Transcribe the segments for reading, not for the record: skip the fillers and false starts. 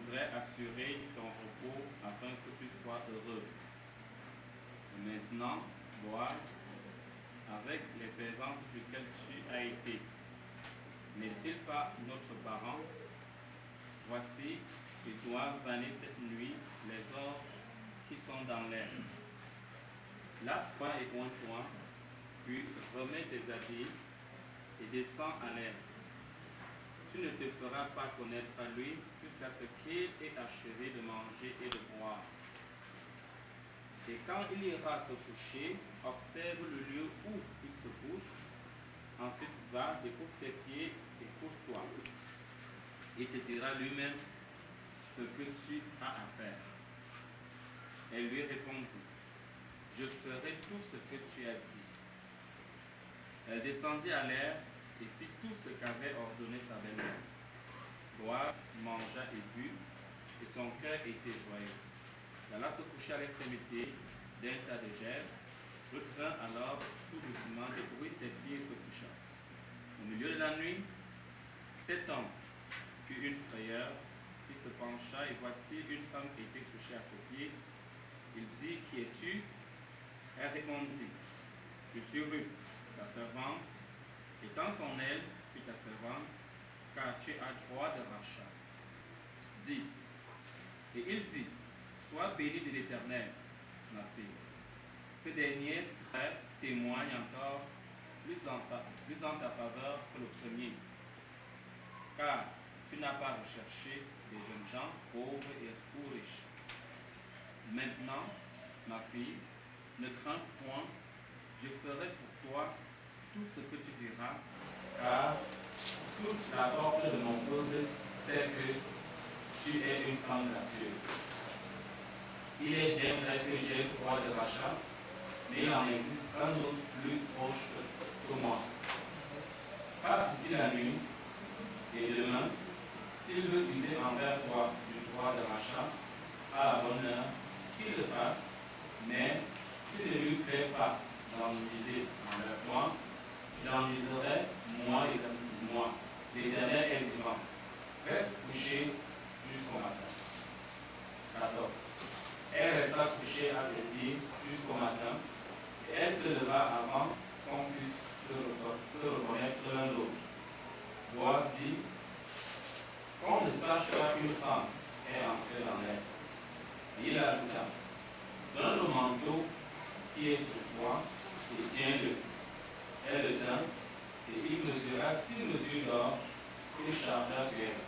voudrais assurer ton repos afin que tu sois heureux. Et maintenant, Boaz, avec les 16 ans duquel tu as été, n'est-il pas notre parent? Voici, ils doivent vanner cette nuit les orges qui sont dans l'air. Lave-toi et oins-toi, puis remets tes habits et descends à l'air. Tu ne te feras pas connaître à lui jusqu'à ce qu'il ait achevé de manger et de boire. Et quand il ira se coucher, observe le lieu où il se couche. Ensuite, va, découvre ses pieds et couche-toi. Il te dira lui-même ce que tu as à faire. Elle lui répondit, je ferai tout ce que tu as dit. Elle descendit à l'air et fit tout ce qu'avait ordonné sa belle-mère. Boaz mangea et but, et son cœur était joyeux. Il alla se coucher à l'extrémité d'un tas de gerbes. Ruth vint alors tout doucement découvrir ses pieds et se coucha. Au milieu de la nuit, cet homme fit une frayeur, il se pencha et voici une femme qui était couchée à ses pieds. Il dit, qui es-tu? Elle répondit, je suis Ruth, ta servante, et tends ton aile sur ta servante, car tu as droit de rachat. 10. Et il dit, sois bénie de l'Éternel, ma fille. Ce dernier trait témoigne encore plus en ta faveur que le premier, car tu n'as pas recherché des jeunes gens pauvres et ou riches. Maintenant, ma fille, ne crains point, je ferai pour toi tout ce que tu diras, car toute la porte de mon peuple sait que tu es une femme gracieuse. Il est bien vrai que j'ai droit de rachat, mais il en existe un autre plus proche que moi. Passe ici la nuit, et demain, s'il veut user envers toi du droit de rachat, à la bonne heure, qu'il le fasse, mais s'il ne lui plaît pas d'en user envers toi, j'en userai moi et moi. L'Éternel est vivant. Reste couché jusqu'au matin. 14. Elle resta couchée à ses pieds jusqu'au matin, et elle se leva avant qu'on puisse se reconnaître l'un l'autre. Boaz dit, qu'on ne sache pas qu'une femme est entrée dans l'air. Et il ajouta, donne le manteau qui est sur toi et tiens-le. Elle le tint, et il mesura 6 mesures d'orge, il chargea sur elle.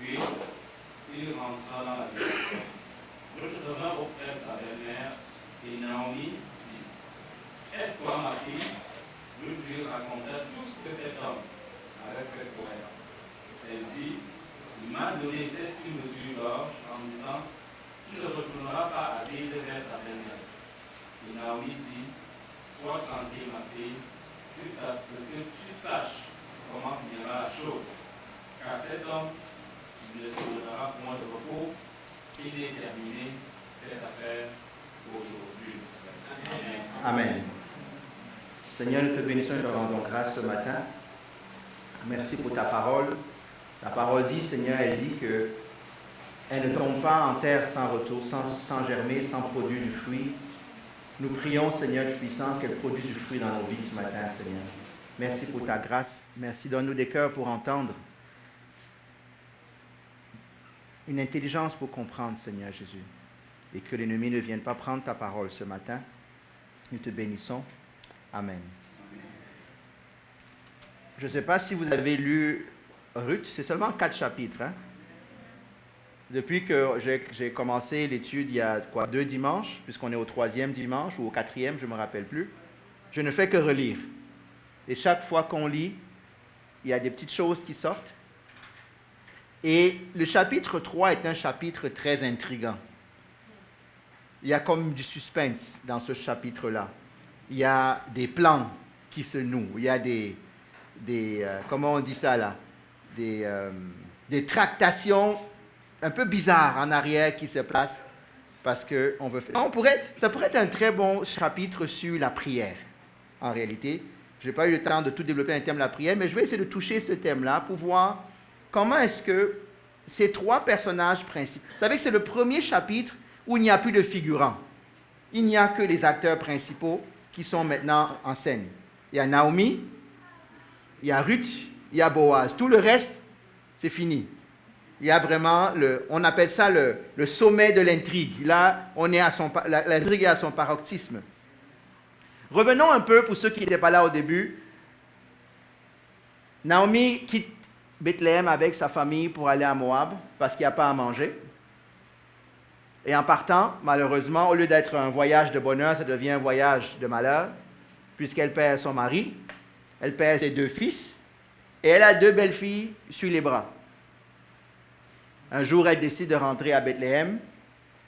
Puis, il rentra dans la ville. Ruth revint auprès de sa belle-mère, et Naomi dit, est-ce toi ma fille? Ruth lui raconta tout ce que cet homme avait fait pour elle. Elle dit, il m'a donné ces 6 mesures d'orge en disant, tu ne retourneras pas à l'île vers ta belle-mère. Et Naomi dit, sois tranquille ma fille, que tu saches comment finira la chose, car cet homme ne se donnera point de repos, il est terminé cette affaire aujourd'hui. Amen. Amen. Seigneur, nous te bénissons et te rendons grâce ce matin. Merci pour ta parole. La parole dit, Seigneur, elle dit que elle ne tombe pas en terre sans retour, sans germer, sans produire du fruit. Nous prions, Seigneur du puissant, qu'elle produise du fruit dans nos vies ce matin, Seigneur. Merci pour ta grâce. Merci, donne-nous des cœurs pour entendre. Une intelligence pour comprendre, Seigneur Jésus. Et que l'ennemi ne vienne pas prendre ta parole ce matin. Nous te bénissons. Amen. Je ne sais pas si vous avez lu Ruth, c'est seulement 4 chapitres. Hein? Depuis que j'ai commencé l'étude il y a 2 dimanches, puisqu'on est au 3e dimanche ou au 4e, je ne me rappelle plus, je ne fais que relire. Et chaque fois qu'on lit, il y a des petites choses qui sortent. Et le chapitre 3 est un chapitre très intriguant. Il y a comme du suspense dans ce chapitre-là. Il y a des plans qui se nouent. Il y a comment on dit ça là? Des tractations un peu bizarres en arrière qui se placent parce que on veut faire. Ça pourrait être un très bon chapitre sur la prière. En réalité, je n'ai pas eu le temps de tout développer un thème de la prière, mais je vais essayer de toucher ce thème-là pour voir comment est-ce que ces trois personnages principaux. Vous savez que c'est le premier chapitre où il n'y a plus de figurants. Il n'y a que les acteurs principaux qui sont maintenant en scène. Il y a Naomi, il y a Ruth, il y a Boaz. Tout le reste, c'est fini. Il y a vraiment, on appelle ça le sommet de l'intrigue. Là, l'intrigue est à son paroxysme. Revenons un peu pour ceux qui n'étaient pas là au début. Naomi quitte Bethléem avec sa famille pour aller à Moab parce qu'il n'y a pas à manger. Et en partant, malheureusement, au lieu d'être un voyage de bonheur, ça devient un voyage de malheur, puisqu'elle perd son mari, elle perd ses 2 fils, et elle a 2 belles-filles sur les bras. Un jour, elle décide de rentrer à Bethléem.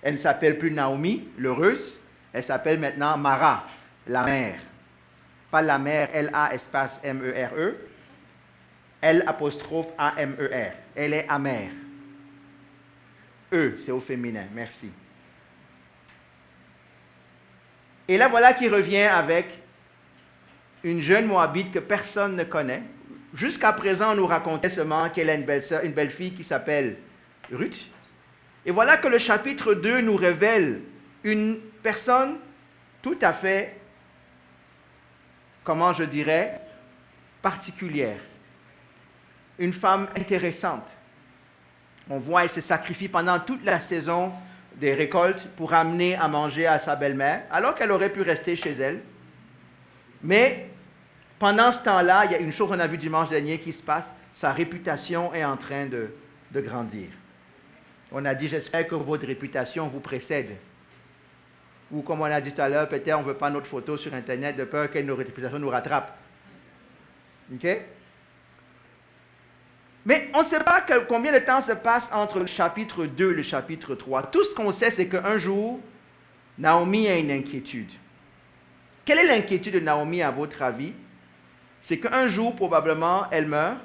Elle ne s'appelle plus Naomi, l'heureuse, elle s'appelle maintenant Mara, la mère. Pas la mère, L-A espace M-E-R-E, L apostrophe A-M-E-R. Elle est amère. E, c'est au féminin, merci. Et là, voilà qu'il revient avec une jeune Moabite que personne ne connaît. Jusqu'à présent, on nous racontait seulement qu'elle a une belle-fille qui s'appelle Ruth. Et voilà que le chapitre 2 nous révèle une personne tout à fait, comment je dirais, particulière. Une femme intéressante. On voit, elle se sacrifie pendant toute la saison des récoltes pour amener à manger à sa belle-mère, alors qu'elle aurait pu rester chez elle. Mais pendant ce temps-là, il y a une chose qu'on a vue dimanche dernier qui se passe, sa réputation est en train de grandir. On a dit, j'espère que votre réputation vous précède. Ou comme on a dit tout à l'heure, peut-être on ne veut pas notre photo sur Internet de peur que nos réputations nous rattrapent. OK? Mais on ne sait pas combien de temps se passe entre le chapitre 2 et le chapitre 3. Tout ce qu'on sait, c'est qu'un jour, Naomi a une inquiétude. Quelle est l'inquiétude de Naomi à votre avis? C'est qu'un jour, probablement, elle meurt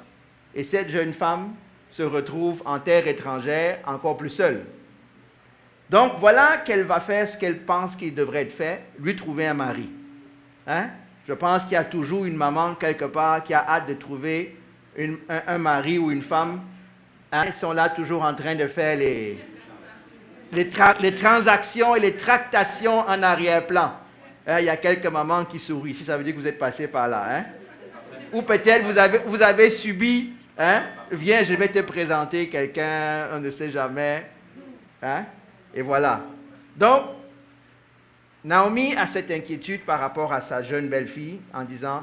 et cette jeune femme se retrouve en terre étrangère, encore plus seule. Donc, voilà qu'elle va faire ce qu'elle pense qu'il devrait être fait, lui trouver un mari. Hein? Je pense qu'il y a toujours une maman quelque part qui a hâte de trouver un mari ou une femme. Hein? Ils sont là toujours en train de faire les transactions et les tractations en arrière-plan. Hein? Il y a quelques mamans qui sourient. Si ça veut dire que vous êtes passé par là. Hein? Ou peut-être vous avez subi, hein? Viens, je vais te présenter quelqu'un, on ne sait jamais. Hein? Et voilà. Donc, Naomi a cette inquiétude par rapport à sa jeune belle-fille en disant,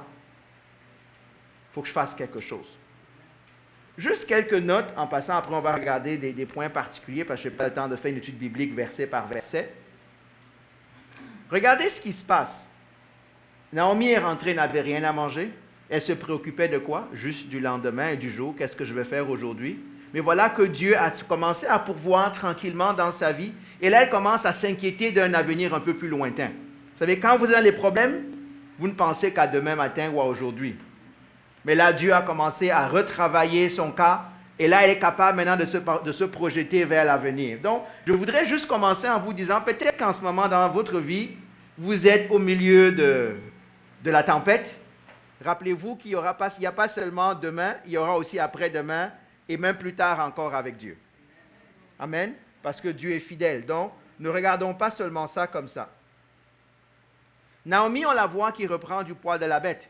il faut que je fasse quelque chose. Juste quelques notes en passant, après on va regarder des points particuliers parce que je n'ai pas le temps de faire une étude biblique verset par verset. Regardez ce qui se passe. Naomi est rentrée, n'avait rien à manger. Elle se préoccupait de quoi? Juste du lendemain et du jour. Qu'est-ce que je vais faire aujourd'hui? Mais voilà que Dieu a commencé à pourvoir tranquillement dans sa vie. Et là, elle commence à s'inquiéter d'un avenir un peu plus lointain. Vous savez, quand vous avez des problèmes, vous ne pensez qu'à demain matin ou à aujourd'hui. Mais là, Dieu a commencé à retravailler son cas. Et là, elle est capable maintenant de se projeter vers l'avenir. Donc, je voudrais juste commencer en vous disant, peut-être qu'en ce moment dans votre vie, vous êtes au milieu de la tempête. Rappelez-vous qu'il n'y a pas seulement demain, il y aura aussi après-demain et même plus tard encore avec Dieu. Amen. Parce que Dieu est fidèle. Donc, ne regardons pas seulement ça comme ça. Naomi, on la voit qui reprend du poil de la bête.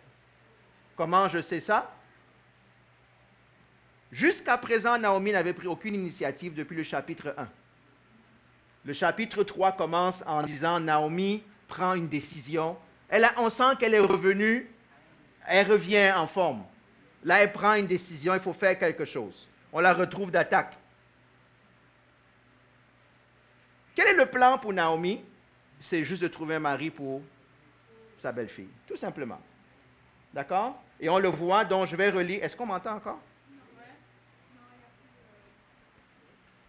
Comment je sais ça? Jusqu'à présent, Naomi n'avait pris aucune initiative depuis le chapitre 1. Le chapitre 3 commence en disant Naomi prend une décision. On sent qu'elle est revenue, elle revient en forme. Là, elle prend une décision, il faut faire quelque chose. On la retrouve d'attaque. Quel est le plan pour Naomi? C'est juste de trouver un mari pour sa belle-fille, tout simplement. D'accord? Et on le voit, donc je vais relire. Est-ce qu'on m'entend encore?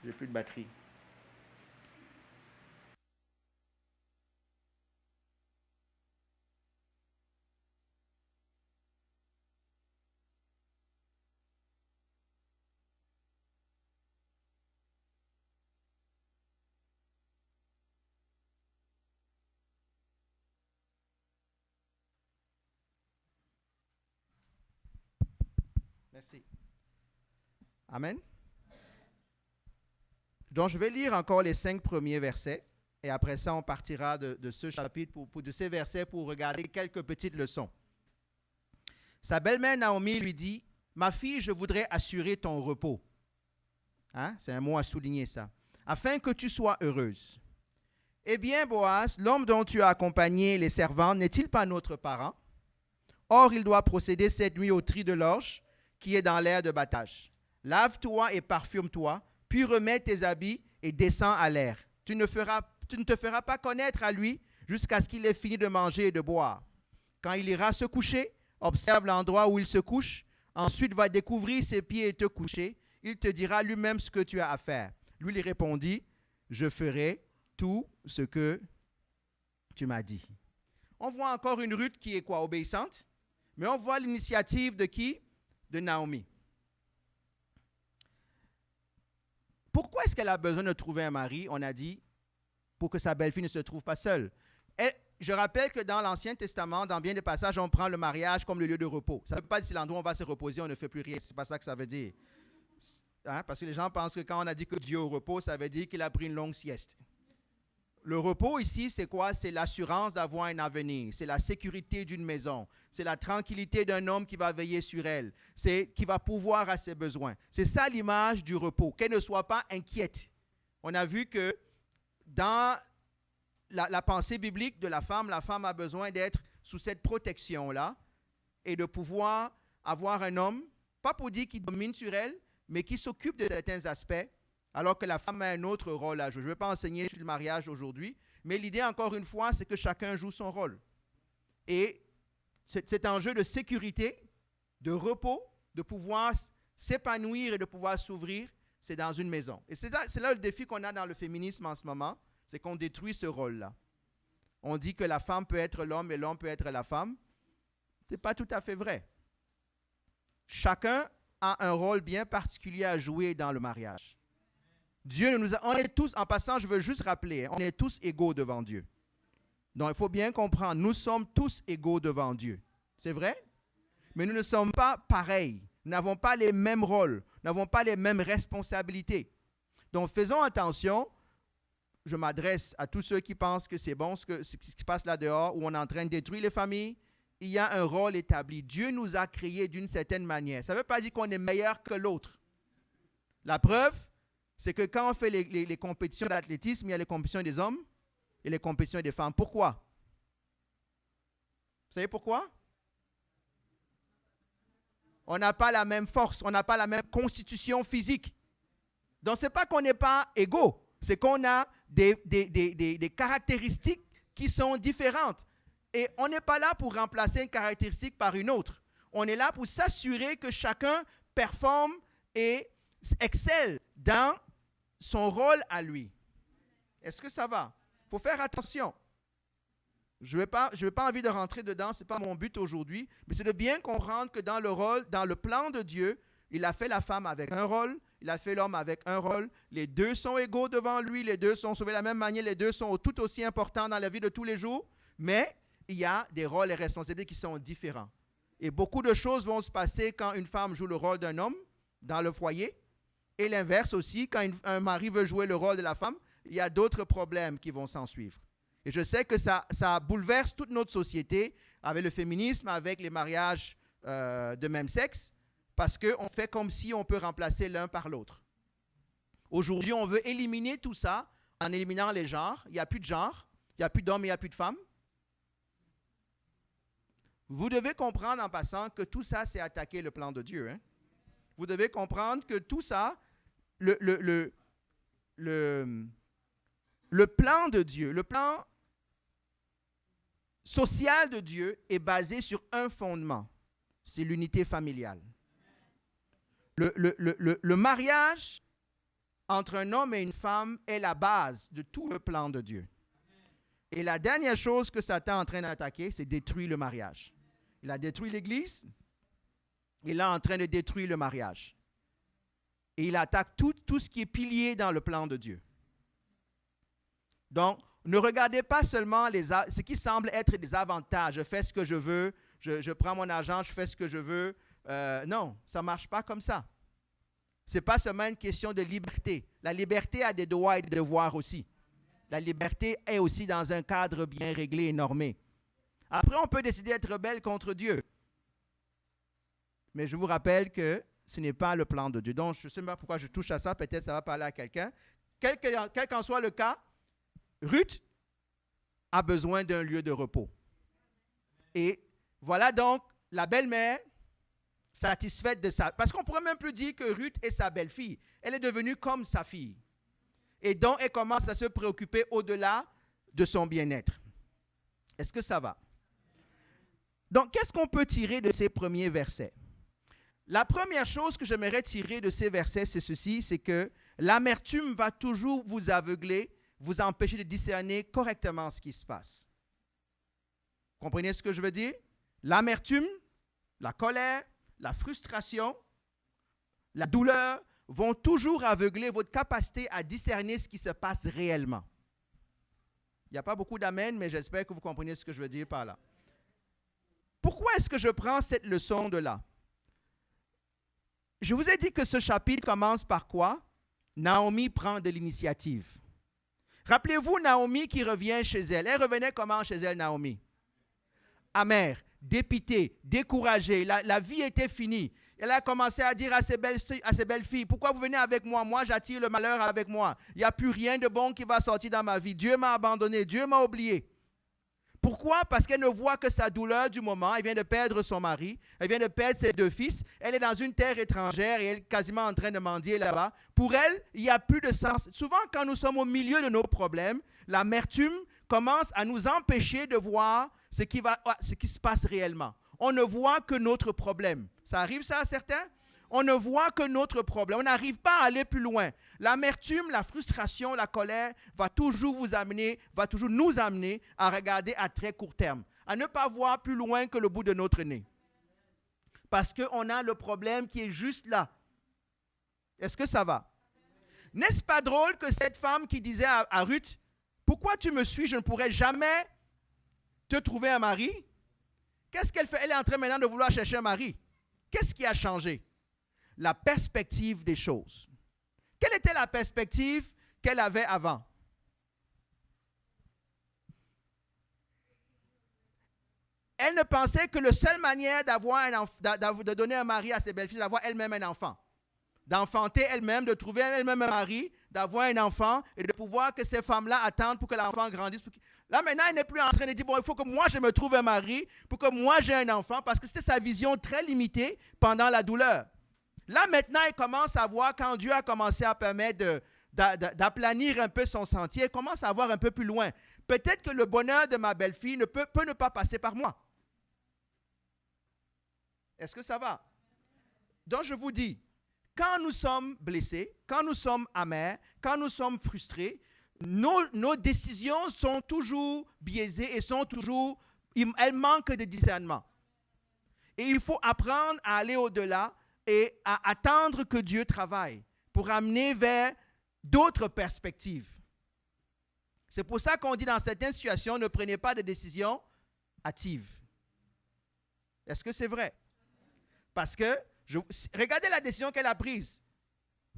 J'ai plus de batterie. Merci. Amen. Donc, je vais lire encore les 5 premiers versets. Et après ça, on partira de ce chapitre, de ces versets, pour regarder quelques petites leçons. Sa belle-mère Naomi lui dit, « Ma fille, je voudrais assurer ton repos. » Hein? C'est un mot à souligner ça. « Afin que tu sois heureuse. » Eh bien, Boaz, l'homme dont tu as accompagné les servantes, n'est-il pas notre parent? Or, il doit procéder cette nuit au tri de l'orge qui est dans l'air de battage. Lave-toi et parfume-toi, puis remets tes habits et descends à l'air. Tu ne te feras pas connaître à lui jusqu'à ce qu'il ait fini de manger et de boire. Quand il ira se coucher, observe l'endroit où il se couche, ensuite va découvrir ses pieds et te coucher. Il te dira lui-même ce que tu as à faire. Lui lui répondit, je ferai tout ce que tu m'as dit. On voit encore une Ruth qui est quoi, obéissante, mais on voit l'initiative de qui? De Naomi. Pourquoi est-ce qu'elle a besoin de trouver un mari? On a dit, pour que sa belle-fille ne se trouve pas seule. Et je rappelle que dans l'Ancien Testament, dans bien des passages, on prend le mariage comme le lieu de repos. Ça ne veut pas dire que c'est l'endroit où on va se reposer, on ne fait plus rien. Ce n'est pas ça que ça veut dire. Hein? Parce que les gens pensent que quand on a dit que Dieu au repos, ça veut dire qu'il a pris une longue sieste. Le repos ici, c'est quoi? C'est l'assurance d'avoir un avenir. C'est la sécurité d'une maison. C'est la tranquillité d'un homme qui va veiller sur elle. C'est qui va pourvoir à ses besoins. C'est ça l'image du repos. Qu'elle ne soit pas inquiète. On a vu que dans la pensée biblique de la femme a besoin d'être sous cette protection-là et de pouvoir avoir un homme, pas pour dire qu'il domine sur elle, mais qui s'occupe de certains aspects, alors que la femme a un autre rôle à jouer. Je ne vais pas enseigner sur le mariage aujourd'hui, mais l'idée, encore une fois, c'est que chacun joue son rôle. Et cet enjeu de sécurité, de repos, de pouvoir s'épanouir et de pouvoir s'ouvrir, c'est dans une maison. Et c'est là le défi qu'on a dans le féminisme en ce moment, c'est qu'on détruit ce rôle-là. On dit que la femme peut être l'homme et l'homme peut être la femme. Ce n'est pas tout à fait vrai. Chacun a un rôle bien particulier à jouer dans le mariage. Dieu nous a, on est tous, en passant, je veux juste rappeler, on est tous égaux devant Dieu. Donc, il faut bien comprendre, nous sommes tous égaux devant Dieu. C'est vrai? Mais nous ne sommes pas pareils. Nous n'avons pas les mêmes rôles. Nous n'avons pas les mêmes responsabilités. Donc, faisons attention. Je m'adresse à tous ceux qui pensent que c'est bon ce qui se passe là dehors, où on est en train de détruire les familles. Il y a un rôle établi. Dieu nous a créés d'une certaine manière. Ça ne veut pas dire qu'on est meilleur que l'autre. La preuve, c'est que quand on fait les compétitions d'athlétisme, il y a les compétitions des hommes et les compétitions des femmes. Pourquoi? Vous savez pourquoi? On n'a pas la même force, on n'a pas la même constitution physique. Donc, ce n'est pas qu'on n'est pas égaux, c'est qu'on a des caractéristiques qui sont différentes. Et on n'est pas là pour remplacer une caractéristique par une autre. On est là pour s'assurer que chacun performe et excelle dans son rôle à lui. Est-ce que ça va? Il faut faire attention. Je n'ai pas envie de rentrer dedans, ce n'est pas mon but aujourd'hui, mais c'est de bien comprendre que dans le rôle, dans le plan de Dieu, il a fait la femme avec un rôle, il a fait l'homme avec un rôle. Les deux sont égaux devant lui, les deux sont sauvés de la même manière, les deux sont tout aussi importants dans la vie de tous les jours, mais il y a des rôles et responsabilités qui sont différents. Et beaucoup de choses vont se passer quand une femme joue le rôle d'un homme dans le foyer, et l'inverse aussi, quand un mari veut jouer le rôle de la femme, il y a d'autres problèmes qui vont s'en suivre. Et je sais que ça bouleverse toute notre société avec le féminisme, avec les mariages de même sexe, parce qu'on fait comme si on peut remplacer l'un par l'autre. Aujourd'hui, on veut éliminer tout ça en éliminant les genres. Il n'y a plus de genre, il n'y a plus d'hommes et il n'y a plus de femmes. Vous devez comprendre en passant que tout ça, c'est attaquer le plan de Dieu. Hein? Vous devez comprendre que tout ça, le plan de Dieu, le plan social de Dieu est basé sur un fondement, c'est l'unité familiale. Le mariage entre un homme et une femme est la base de tout le plan de Dieu. Et la dernière chose que Satan est en train d'attaquer, c'est détruire le mariage. Il a détruit l'Église, il est en train de détruire le mariage. Et il attaque tout ce qui est pilier dans le plan de Dieu. Donc, ne regardez pas seulement ce qui semble être des avantages. Je fais ce que je veux, je prends mon argent, je fais ce que je veux. Non, ça ne marche pas comme ça. Ce n'est pas seulement une question de liberté. La liberté a des droits et des devoirs aussi. La liberté est aussi dans un cadre bien réglé et normé. Après, on peut décider d'être rebelle contre Dieu. Mais je vous rappelle que ce n'est pas le plan de Dieu. Donc, je ne sais pas pourquoi je touche à ça. Peut-être ça va parler à quelqu'un. Quel qu'en soit le cas, Ruth a besoin d'un lieu de repos. Et voilà donc la belle-mère satisfaite de ça. Parce qu'on ne pourrait même plus dire que Ruth est sa belle-fille. Elle est devenue comme sa fille. Et donc, elle commence à se préoccuper au-delà de son bien-être. Est-ce que ça va? Donc, qu'est-ce qu'on peut tirer de ces premiers versets? La première chose que j'aimerais tirer de ces versets, c'est ceci, c'est que l'amertume va toujours vous aveugler, vous empêcher de discerner correctement ce qui se passe. Comprenez ce que je veux dire? L'amertume, la colère, la frustration, la douleur vont toujours aveugler votre capacité à discerner ce qui se passe réellement. Il n'y a pas beaucoup d'amen, mais j'espère que vous comprenez ce que je veux dire par là. Pourquoi est-ce que je prends cette leçon de là? Je vous ai dit que ce chapitre commence par quoi? Naomi prend de l'initiative. Rappelez-vous Naomi qui revient chez elle. Elle revenait comment chez elle, Naomi? Amère, dépitée, découragée. La vie était finie. Elle a commencé à dire à ses belles filles, pourquoi vous venez avec moi? Moi, j'attire le malheur avec moi. Il n'y a plus rien de bon qui va sortir dans ma vie. Dieu m'a abandonné, Dieu m'a oublié. Pourquoi? Parce qu'elle ne voit que sa douleur du moment. Elle vient de perdre son mari. Elle vient de perdre ses 2 fils. Elle est dans une terre étrangère et elle est quasiment en train de mendier là-bas. Pour elle, il n'y a plus de sens. Souvent, quand nous sommes au milieu de nos problèmes, l'amertume commence à nous empêcher de voir ce qui se passe réellement. On ne voit que notre problème. Ça arrive ça à certains? On ne voit que notre problème. On n'arrive pas à aller plus loin. L'amertume, la frustration, la colère va toujours nous amener à regarder à très court terme, à ne pas voir plus loin que le bout de notre nez. Parce qu'on a le problème qui est juste là. Est-ce que ça va? N'est-ce pas drôle que cette femme qui disait à Ruth, « Pourquoi tu me suis? Je ne pourrai jamais te trouver un mari. » Qu'est-ce qu'elle fait? Elle est en train maintenant de vouloir chercher un mari. Qu'est-ce qui a changé? La perspective des choses. Quelle était la perspective qu'elle avait avant? Elle ne pensait que la seule manière de donner un mari à ses belles-filles, c'est d'avoir elle-même un enfant. D'enfanter elle-même, de trouver elle-même un mari, d'avoir un enfant et de pouvoir que ces femmes-là attendent pour que l'enfant grandisse. Là, maintenant, elle n'est plus en train de dire, bon, il faut que moi, je me trouve un mari pour que moi, j'ai un enfant, parce que c'était sa vision très limitée pendant la douleur. Là, maintenant, elle commence à voir, quand Dieu a commencé à permettre d'aplanir un peu son sentier, elle commence à voir un peu plus loin. Peut-être que le bonheur de ma belle-fille peut ne pas passer par moi. Est-ce que ça va? Donc, je vous dis, quand nous sommes blessés, quand nous sommes amers, quand nous sommes frustrés, nos décisions sont toujours biaisées et elles manquent de discernement. Et il faut apprendre à aller au-delà et à attendre que Dieu travaille pour amener vers d'autres perspectives. C'est pour ça qu'on dit dans certaines situations, ne prenez pas de décisions hâtives. Est-ce que c'est vrai? Parce que, regardez la décision qu'elle a prise.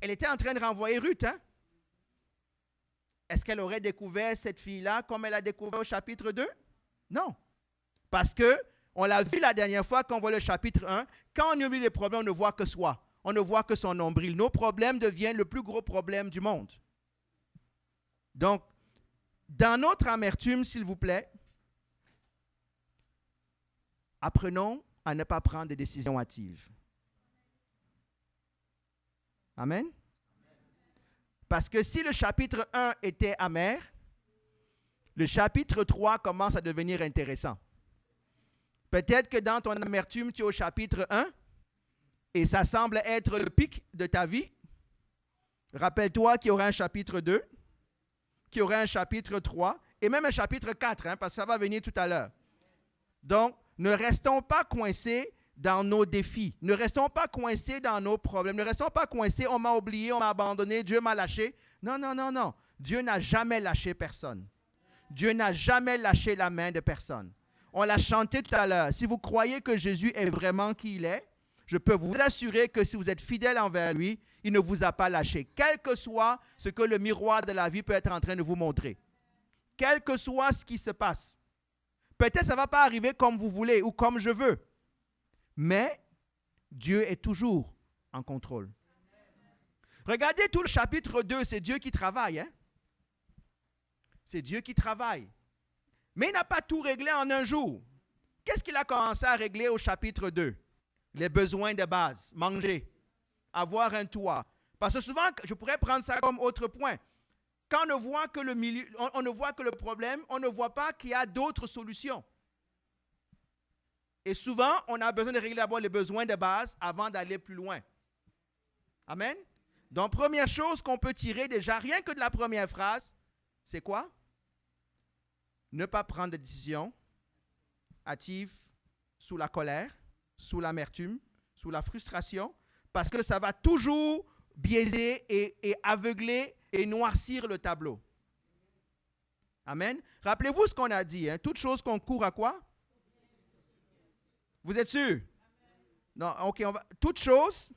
Elle était en train de renvoyer Ruth, hein? Est-ce qu'elle aurait découvert cette fille-là comme elle a découvert au chapitre 2? Non. Parce que, on l'a vu la dernière fois quand on voit le chapitre 1, quand on oublie les problèmes, on ne voit que soi. On ne voit que son nombril. Nos problèmes deviennent le plus gros problème du monde. Donc, dans notre amertume, s'il vous plaît, apprenons à ne pas prendre des décisions hâtives. Amen? Parce que si le chapitre 1 était amer, le chapitre 3 commence à devenir intéressant. Peut-être que dans ton amertume, tu es au chapitre 1 et ça semble être le pic de ta vie. Rappelle-toi qu'il y aura un chapitre 2, qu'il y aura un chapitre 3 et même un chapitre 4, hein, parce que ça va venir tout à l'heure. Donc, ne restons pas coincés dans nos défis. Ne restons pas coincés dans nos problèmes. Ne restons pas coincés, on m'a oublié, on m'a abandonné, Dieu m'a lâché. Non, non, non, non. Dieu n'a jamais lâché personne. Dieu n'a jamais lâché la main de personne. On l'a chanté tout à l'heure. Si vous croyez que Jésus est vraiment qui il est, je peux vous assurer que si vous êtes fidèle envers lui, il ne vous a pas lâché. Quel que soit ce que le miroir de la vie peut être en train de vous montrer. Quel que soit ce qui se passe. Peut-être ça ne va pas arriver comme vous voulez ou comme je veux. Mais Dieu est toujours en contrôle. Regardez tout le chapitre 2, c'est Dieu qui travaille. Hein? C'est Dieu qui travaille. Mais il n'a pas tout réglé en un jour. Qu'est-ce qu'il a commencé à régler au chapitre 2? Les besoins de base, manger, avoir un toit. Parce que souvent, je pourrais prendre ça comme autre point. Quand on ne voit que on ne voit que le problème, on ne voit pas qu'il y a d'autres solutions. Et souvent, on a besoin de régler d'abord les besoins de base avant d'aller plus loin. Amen? Donc, première chose qu'on peut tirer déjà, rien que de la première phrase, c'est quoi? Ne pas prendre de décision hâtive sous la colère, sous l'amertume, sous la frustration, parce que ça va toujours biaiser et aveugler et noircir le tableau. Amen. Rappelez-vous ce qu'on a dit. Hein? Toute chose concourt à quoi? Vous êtes sûr? Non, ok. Toute chose.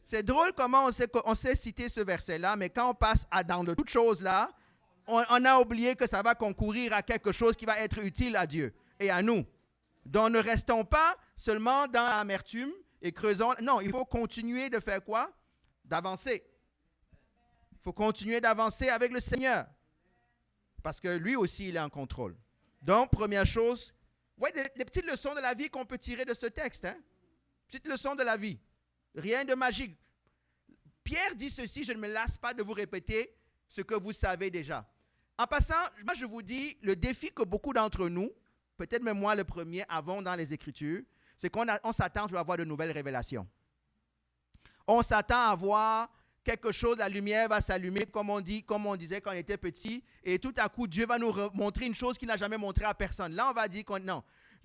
C'est drôle comment on sait citer ce verset-là, mais quand on passe dans de toutes choses là, on a oublié que ça va concourir à quelque chose qui va être utile à Dieu et à nous. Donc, ne restons pas seulement dans l'amertume et creusons. Non, il faut continuer de faire quoi? D'avancer. Il faut continuer d'avancer avec le Seigneur. Parce que lui aussi, il est en contrôle. Donc, première chose, vous voyez les petites leçons de la vie qu'on peut tirer de ce texte. Hein? Petites leçons de la vie. Rien de magique. Pierre dit ceci, je ne me lasse pas de vous répéter ce que vous savez déjà. En passant, moi je vous dis, le défi que beaucoup d'entre nous, peut-être même moi le premier, avons dans les Écritures, c'est qu'on s'attend à avoir de nouvelles révélations. On s'attend à voir quelque chose, la lumière va s'allumer, comme on disait quand on était petit, et tout à coup, Dieu va nous montrer une chose qu'il n'a jamais montrée à personne. Là, on va dire non.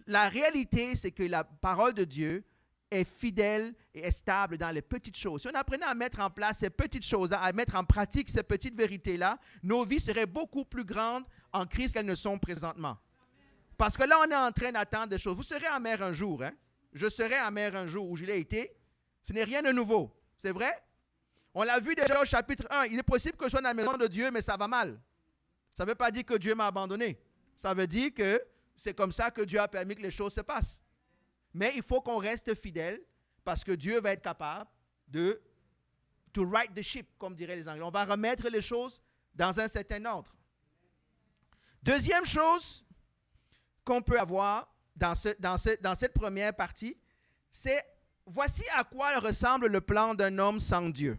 La réalité, c'est que la parole de Dieu est fidèle et est stable dans les petites choses. Si on apprenait à mettre en place ces petites choses-là, à mettre en pratique ces petites vérités-là, nos vies seraient beaucoup plus grandes en Christ qu'elles ne sont présentement. Parce que là, on est en train d'attendre des choses. Vous serez amer un jour. Hein? Je serai amer un jour où je l'ai été. Ce n'est rien de nouveau. C'est vrai? On l'a vu déjà au chapitre 1. Il est possible que je sois dans la maison de Dieu, mais ça va mal. Ça ne veut pas dire que Dieu m'a abandonné. Ça veut dire que c'est comme ça que Dieu a permis que les choses se passent. Mais il faut qu'on reste fidèle parce que Dieu va être capable de to right the ship, comme diraient les Anglais. On va remettre les choses dans un certain ordre. Deuxième chose qu'on peut avoir dans cette première partie, c'est voici à quoi ressemble le plan d'un homme sans Dieu.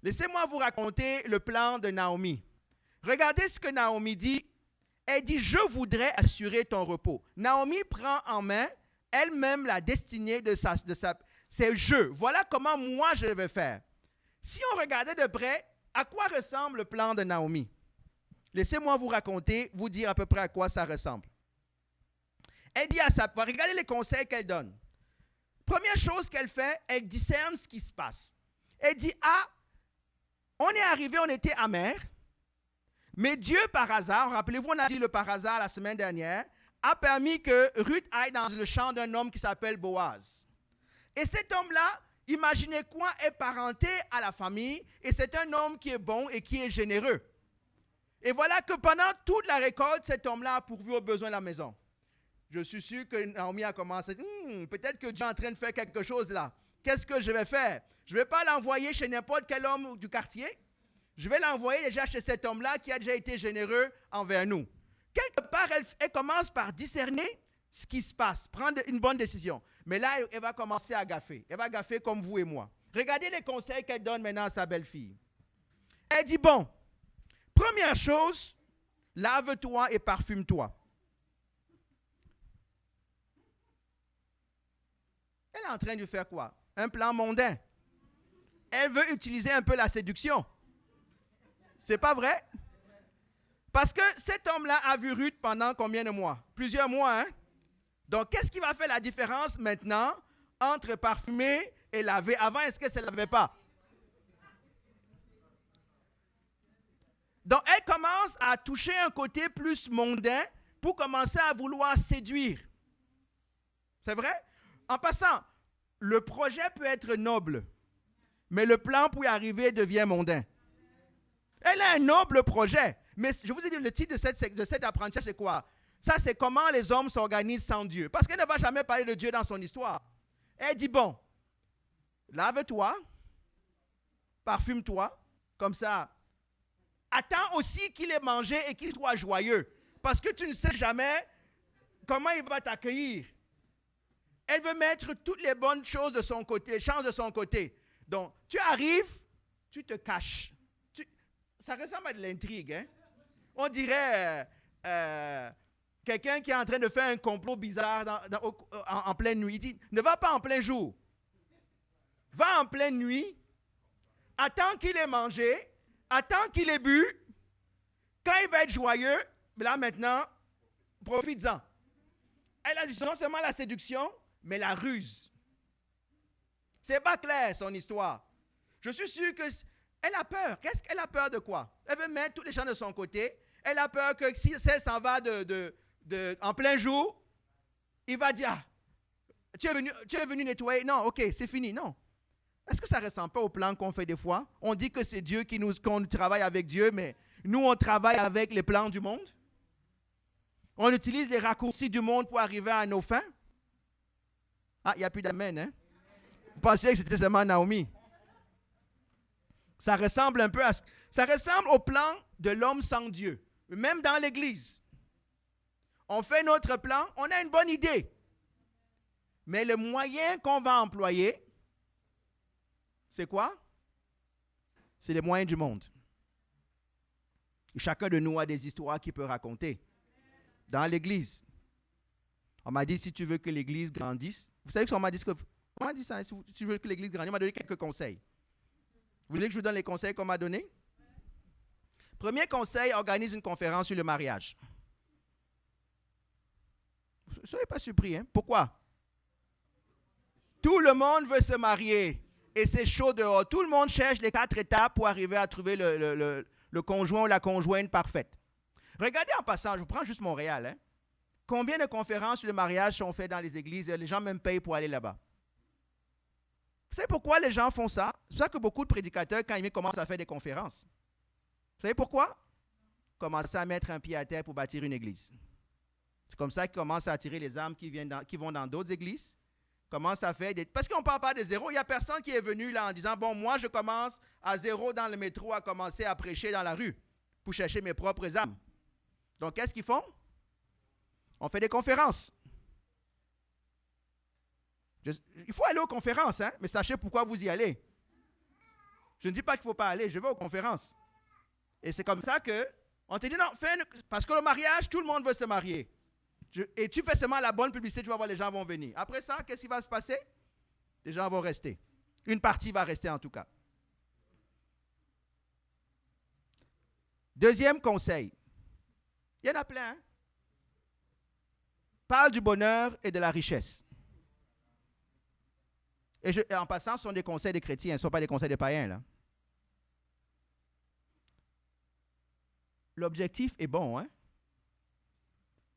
Laissez-moi vous raconter le plan de Naomi. Regardez ce que Naomi dit. Elle dit, je voudrais assurer ton repos. Naomi prend en main elle-même la destinée de ses jeux. Voilà comment moi je vais faire. Si on regardait de près, à quoi ressemble le plan de Naomi? Laissez-moi vous raconter, vous dire à peu près à quoi ça ressemble. Elle dit à sa femme, regardez les conseils qu'elle donne. Première chose qu'elle fait, elle discerne ce qui se passe. Elle dit, on est arrivé, on était amer. Mais Dieu, par hasard, rappelez-vous, on a dit le par hasard la semaine dernière, a permis que Ruth aille dans le champ d'un homme qui s'appelle Boaz. Et cet homme-là, imaginez quoi, est parenté à la famille, et c'est un homme qui est bon et qui est généreux. Et voilà que pendant toute la récolte, cet homme-là a pourvu aux besoins de la maison. Je suis sûr que Naomi a commencé, peut-être que Dieu est en train de faire quelque chose là. Qu'est-ce que je vais faire? Je ne vais pas l'envoyer chez n'importe quel homme du quartier. Je vais l'envoyer déjà chez cet homme-là qui a déjà été généreux envers nous. Quelque part, elle commence par discerner ce qui se passe, prendre une bonne décision. Mais là, elle va commencer à gaffer. Elle va gaffer comme vous et moi. Regardez les conseils qu'elle donne maintenant à sa belle-fille. Elle dit, bon, première chose, lave-toi et parfume-toi. Elle est en train de faire quoi? Un plan mondain. Elle veut utiliser un peu la séduction. C'est pas vrai? Parce que cet homme-là a vu Ruth pendant combien de mois? Plusieurs mois, hein? Donc, qu'est-ce qui va faire la différence maintenant entre parfumer et laver? Avant, est-ce que ça ne lavait pas? Donc, elle commence à toucher un côté plus mondain pour commencer à vouloir séduire. C'est vrai? En passant, le projet peut être noble, mais le plan pour y arriver devient mondain. Elle a un noble projet, mais je vous ai dit, le titre de cet apprentissage, c'est quoi? Ça, c'est comment les hommes s'organisent sans Dieu. Parce qu'elle ne va jamais parler de Dieu dans son histoire. Elle dit, bon, lave-toi, parfume-toi, comme ça. Attends aussi qu'il ait mangé et qu'il soit joyeux. Parce que tu ne sais jamais comment il va t'accueillir. Elle veut mettre toutes les bonnes choses de son côté, les chances de son côté. Donc, tu arrives, tu te caches. Ça ressemble à de l'intrigue. Hein? On dirait quelqu'un qui est en train de faire un complot bizarre en pleine nuit. Il dit, ne va pas en plein jour. Va en pleine nuit. Attends qu'il ait mangé. Attends qu'il ait bu. Quand il va être joyeux, là maintenant, profites-en. Elle a non seulement la séduction, mais la ruse. C'est pas clair son histoire. Je suis sûr qu'elle a peur. Qu'est-ce qu'elle a peur de quoi? Elle veut mettre tous les gens de son côté. Elle a peur que si elle s'en va en plein jour, il va dire, tu es venu nettoyer? Non, ok, c'est fini. Non. Est-ce que ça ne ressemble pas au plan qu'on fait des fois? On dit que c'est Dieu qu'on travaille avec Dieu, mais nous, on travaille avec les plans du monde. On utilise les raccourcis du monde pour arriver à nos fins. Ah, il n'y a plus d'amen, hein? Vous pensiez que c'était seulement Naomi. Ça ressemble un peu ça ressemble au plan de l'homme sans Dieu. Même dans l'Église. On fait notre plan, on a une bonne idée. Mais le moyen qu'on va employer, c'est quoi? C'est les moyens du monde. Et chacun de nous a des histoires qu'il peut raconter. Dans l'Église. On m'a dit, si tu veux que l'Église grandisse, vous savez qu'on m'a dit on m'a dit ça, si tu veux que l'Église grandisse, on m'a donné quelques conseils. Vous voulez que je vous donne les conseils qu'on m'a donnés? Premier conseil, organise une conférence sur le mariage. Ne soyez pas surpris, hein? Pourquoi? Tout le monde veut se marier et c'est chaud dehors. Tout le monde cherche les 4 étapes pour arriver à trouver le conjoint ou la conjointe parfaite. Regardez en passant, je prends juste Montréal. Hein? Combien de conférences sur le mariage sont faites dans les églises et les gens même payent pour aller là-bas? Vous savez pourquoi les gens font ça? C'est pour ça que beaucoup de prédicateurs, quand ils commencent à faire des conférences, vous savez pourquoi? Commencent à mettre un pied à terre pour bâtir une église. C'est comme ça qu'ils commencent à attirer les âmes qui vont dans d'autres églises. Commencent à faire parce qu'on ne parle pas de zéro. Il n'y a personne qui est venu là en disant, bon, moi je commence à zéro dans le métro à commencer à prêcher dans la rue pour chercher mes propres âmes. Donc, qu'est-ce qu'ils font? On fait des conférences. Il faut aller aux conférences, hein, mais sachez pourquoi vous y allez. Je ne dis pas qu'il ne faut pas aller, je vais aux conférences. Et c'est comme ça qu'on te dit, non, parce que le mariage, tout le monde veut se marier. Et tu fais seulement la bonne publicité, tu vas voir, les gens vont venir. Après ça, qu'est-ce qui va se passer? Les gens vont rester. Une partie va rester en tout cas. Deuxième conseil. Il y en a plein. Hein? Parle du bonheur et de la richesse. Et en passant, ce sont des conseils des chrétiens, ce ne sont pas des conseils des païens. Là. L'objectif est bon, hein?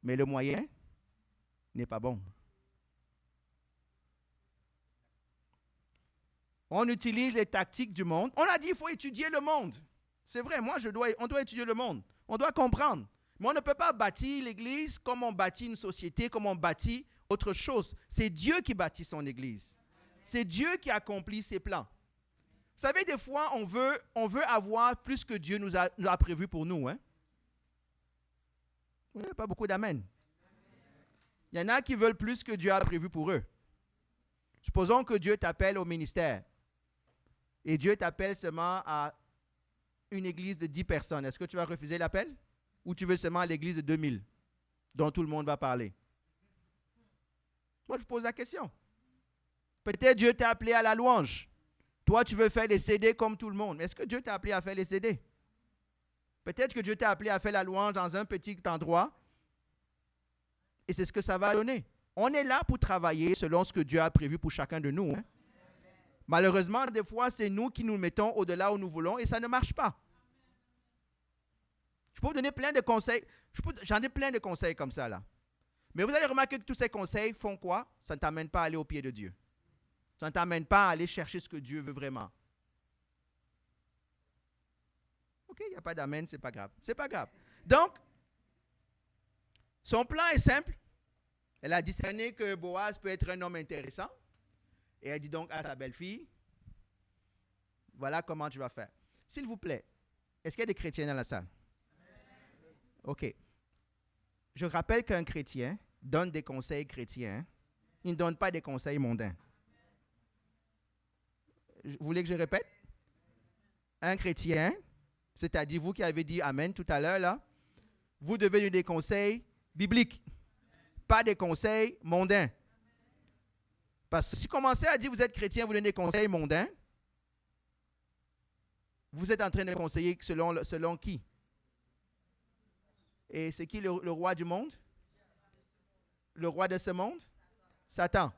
Mais le moyen n'est pas bon. On utilise les tactiques du monde. On a dit qu'il faut étudier le monde. C'est vrai, on doit étudier le monde. On doit comprendre. Mais on ne peut pas bâtir l'Église comme on bâtit une société, comme on bâtit autre chose. C'est Dieu qui bâtit son Église. C'est Dieu qui accomplit ses plans. Vous savez, des fois, on veut avoir plus que Dieu nous a prévu pour nous. Hein? Il n'y a pas beaucoup d'amen. Il y en a qui veulent plus que Dieu a prévu pour eux. Supposons que Dieu t'appelle au ministère. Et Dieu t'appelle seulement à une église de 10 personnes. Est-ce que tu vas refuser l'appel? Ou tu veux seulement l'église de 2000 dont tout le monde va parler? Moi, je pose la question. Peut-être Dieu t'a appelé à la louange. Toi, tu veux faire les CD comme tout le monde. Mais est-ce que Dieu t'a appelé à faire les CD? Peut-être que Dieu t'a appelé à faire la louange dans un petit endroit. Et c'est ce que ça va donner. On est là pour travailler selon ce que Dieu a prévu pour chacun de nous. Hein? Malheureusement, des fois, c'est nous qui nous mettons au-delà où nous voulons et ça ne marche pas. Je peux vous donner plein de conseils. J'en ai plein de conseils comme ça, là. Mais vous allez remarquer que tous ces conseils font quoi? Ça ne t'amène pas à aller au pied de Dieu. Ça ne t'amène pas à aller chercher ce que Dieu veut vraiment. OK, il n'y a pas d'amen, c'est pas grave. C'est pas grave. Donc, son plan est simple. Elle a discerné que Boaz peut être un homme intéressant. Et elle dit donc à sa belle-fille, voilà comment tu vas faire. S'il vous plaît, est-ce qu'il y a des chrétiens dans la salle? OK. Je rappelle qu'un chrétien donne des conseils chrétiens. Il ne donne pas des conseils mondains. Vous voulez que je répète? Un chrétien, c'est-à-dire vous qui avez dit Amen tout à l'heure, là, vous devez donner des conseils bibliques, pas des conseils mondains. Parce que si vous commencez à dire que vous êtes chrétien, vous donnez des conseils mondains, vous êtes en train de conseiller selon qui? Et c'est qui le roi du monde? Le roi de ce monde? Satan.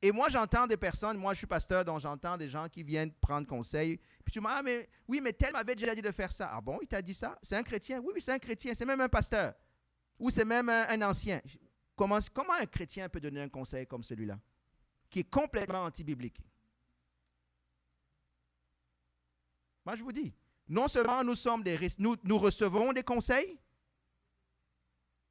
Et moi, j'entends des personnes, moi je suis pasteur, donc j'entends des gens qui viennent prendre conseil. Puis tu me dis, ah mais oui, mais tel m'avait déjà dit de faire ça. Ah bon, il t'a dit ça? C'est un chrétien? Oui, c'est un chrétien, c'est même un pasteur. Ou c'est même un ancien. Comment un chrétien peut donner un conseil comme celui-là, qui est complètement anti-biblique? Moi, je vous dis, non seulement nous recevons des conseils,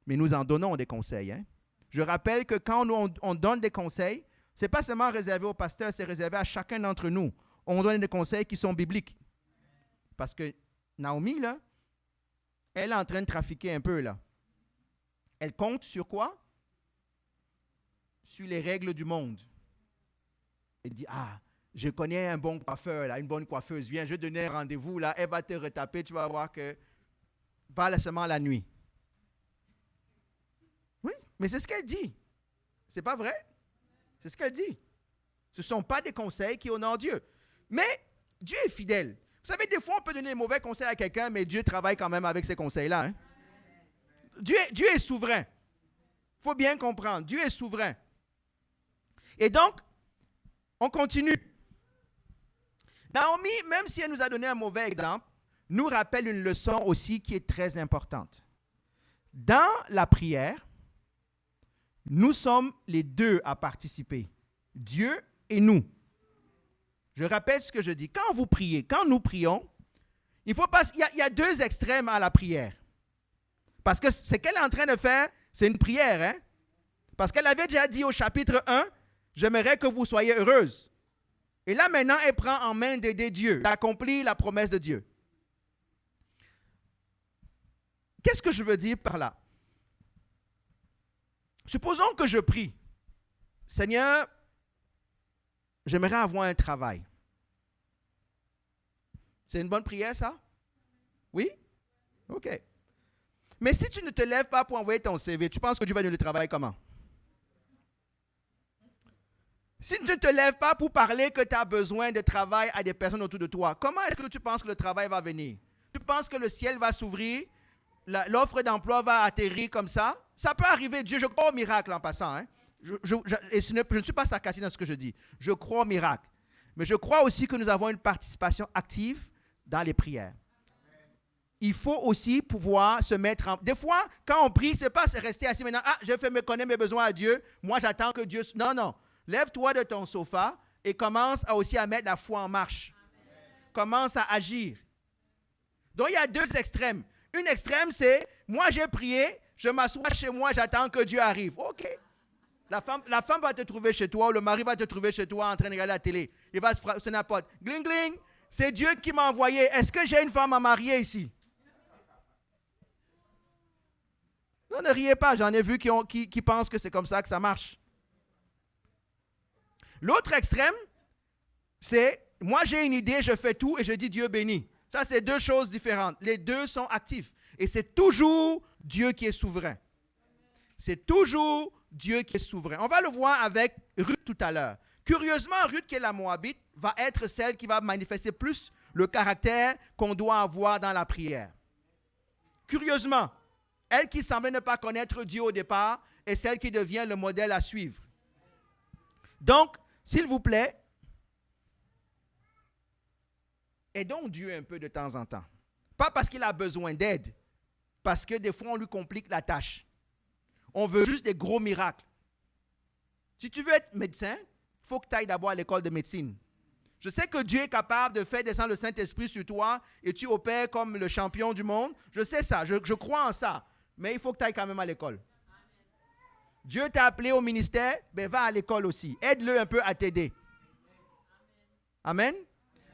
mais nous en donnons des conseils. Hein? Je rappelle que quand on donne des conseils, ce n'est pas seulement réservé aux pasteurs, c'est réservé à chacun d'entre nous. On donne des conseils qui sont bibliques. Parce que Naomi, là, elle est en train de trafiquer un peu, là. Elle compte sur quoi? Sur les règles du monde. Elle dit, ah, je connais un bon coiffeur, là, une bonne coiffeuse. Viens, je vais te donner un rendez-vous, là, elle va te retaper, tu vas voir que va seulement la nuit. Oui, mais c'est ce qu'elle dit. C'est pas vrai? C'est ce qu'elle dit. Ce ne sont pas des conseils qui honorent Dieu. Mais Dieu est fidèle. Vous savez, des fois, on peut donner des mauvais conseils à quelqu'un, mais Dieu travaille quand même avec ces conseils-là. Hein? Dieu est souverain. Il faut bien comprendre. Dieu est souverain. Et donc, on continue. Naomi, même si elle nous a donné un mauvais exemple, nous rappelle une leçon aussi qui est très importante. Dans la prière, nous sommes les deux à participer, Dieu et nous. Je rappelle ce que je dis. Quand vous priez, quand nous prions, il y a deux extrêmes à la prière. Parce que ce qu'elle est en train de faire, c'est une prière. Hein? Parce qu'elle avait déjà dit au chapitre 1, « J'aimerais que vous soyez heureuse. » Et là, maintenant, elle prend en main d'aider Dieu, d'accomplir la promesse de Dieu. Qu'est-ce que je veux dire par là? Supposons que je prie. Seigneur, j'aimerais avoir un travail. C'est une bonne prière, ça? Oui? OK. Mais si tu ne te lèves pas pour envoyer ton CV, tu penses que Dieu va donner le travail comment? Si tu ne te lèves pas pour parler que tu as besoin de travail à des personnes autour de toi, comment est-ce que tu penses que le travail va venir? Tu penses que le ciel va s'ouvrir? L'offre d'emploi va atterrir comme ça? Ça peut arriver. Dieu, je crois au miracle en passant. Hein? Je ne suis pas sarcastique dans ce que je dis. Je crois au miracle. Mais je crois aussi que nous avons une participation active dans les prières. Il faut aussi pouvoir se mettre en... Des fois, quand on prie, ce n'est pas rester assis maintenant. Ah, je fais connaître mes besoins à Dieu. Moi, j'attends que Dieu... Non, non. Lève-toi de ton sofa et commence aussi à mettre la foi en marche. Commence à agir. Donc, il y a deux extrêmes. Une extrême, c'est, moi j'ai prié, je m'assois chez moi, j'attends que Dieu arrive. OK. La femme va te trouver chez toi, ou le mari va te trouver chez toi en train de regarder la télé. Il va se sonner la porte. Gling, gling, c'est Dieu qui m'a envoyé. Est-ce que j'ai une femme à marier ici? Non, ne riez pas, j'en ai vu qui pensent que c'est comme ça que ça marche. L'autre extrême, c'est, moi j'ai une idée, je fais tout et je dis Dieu bénit. Ça, c'est deux choses différentes. Les deux sont actifs. Et c'est toujours Dieu qui est souverain. C'est toujours Dieu qui est souverain. On va le voir avec Ruth tout à l'heure. Curieusement, Ruth, qui est la Moabite, va être celle qui va manifester plus le caractère qu'on doit avoir dans la prière. Curieusement, elle qui semblait ne pas connaître Dieu au départ est celle qui devient le modèle à suivre. Donc, s'il vous plaît, aidons Dieu un peu de temps en temps. Pas parce qu'il a besoin d'aide, parce que des fois, on lui complique la tâche. On veut juste des gros miracles. Si tu veux être médecin, il faut que tu ailles d'abord à l'école de médecine. Je sais que Dieu est capable de faire descendre le Saint-Esprit sur toi et tu opères comme le champion du monde. Je sais ça, je crois en ça. Mais il faut que tu ailles quand même à l'école. Dieu t'a appelé au ministère, ben va à l'école aussi. Aide-le un peu à t'aider. Amen.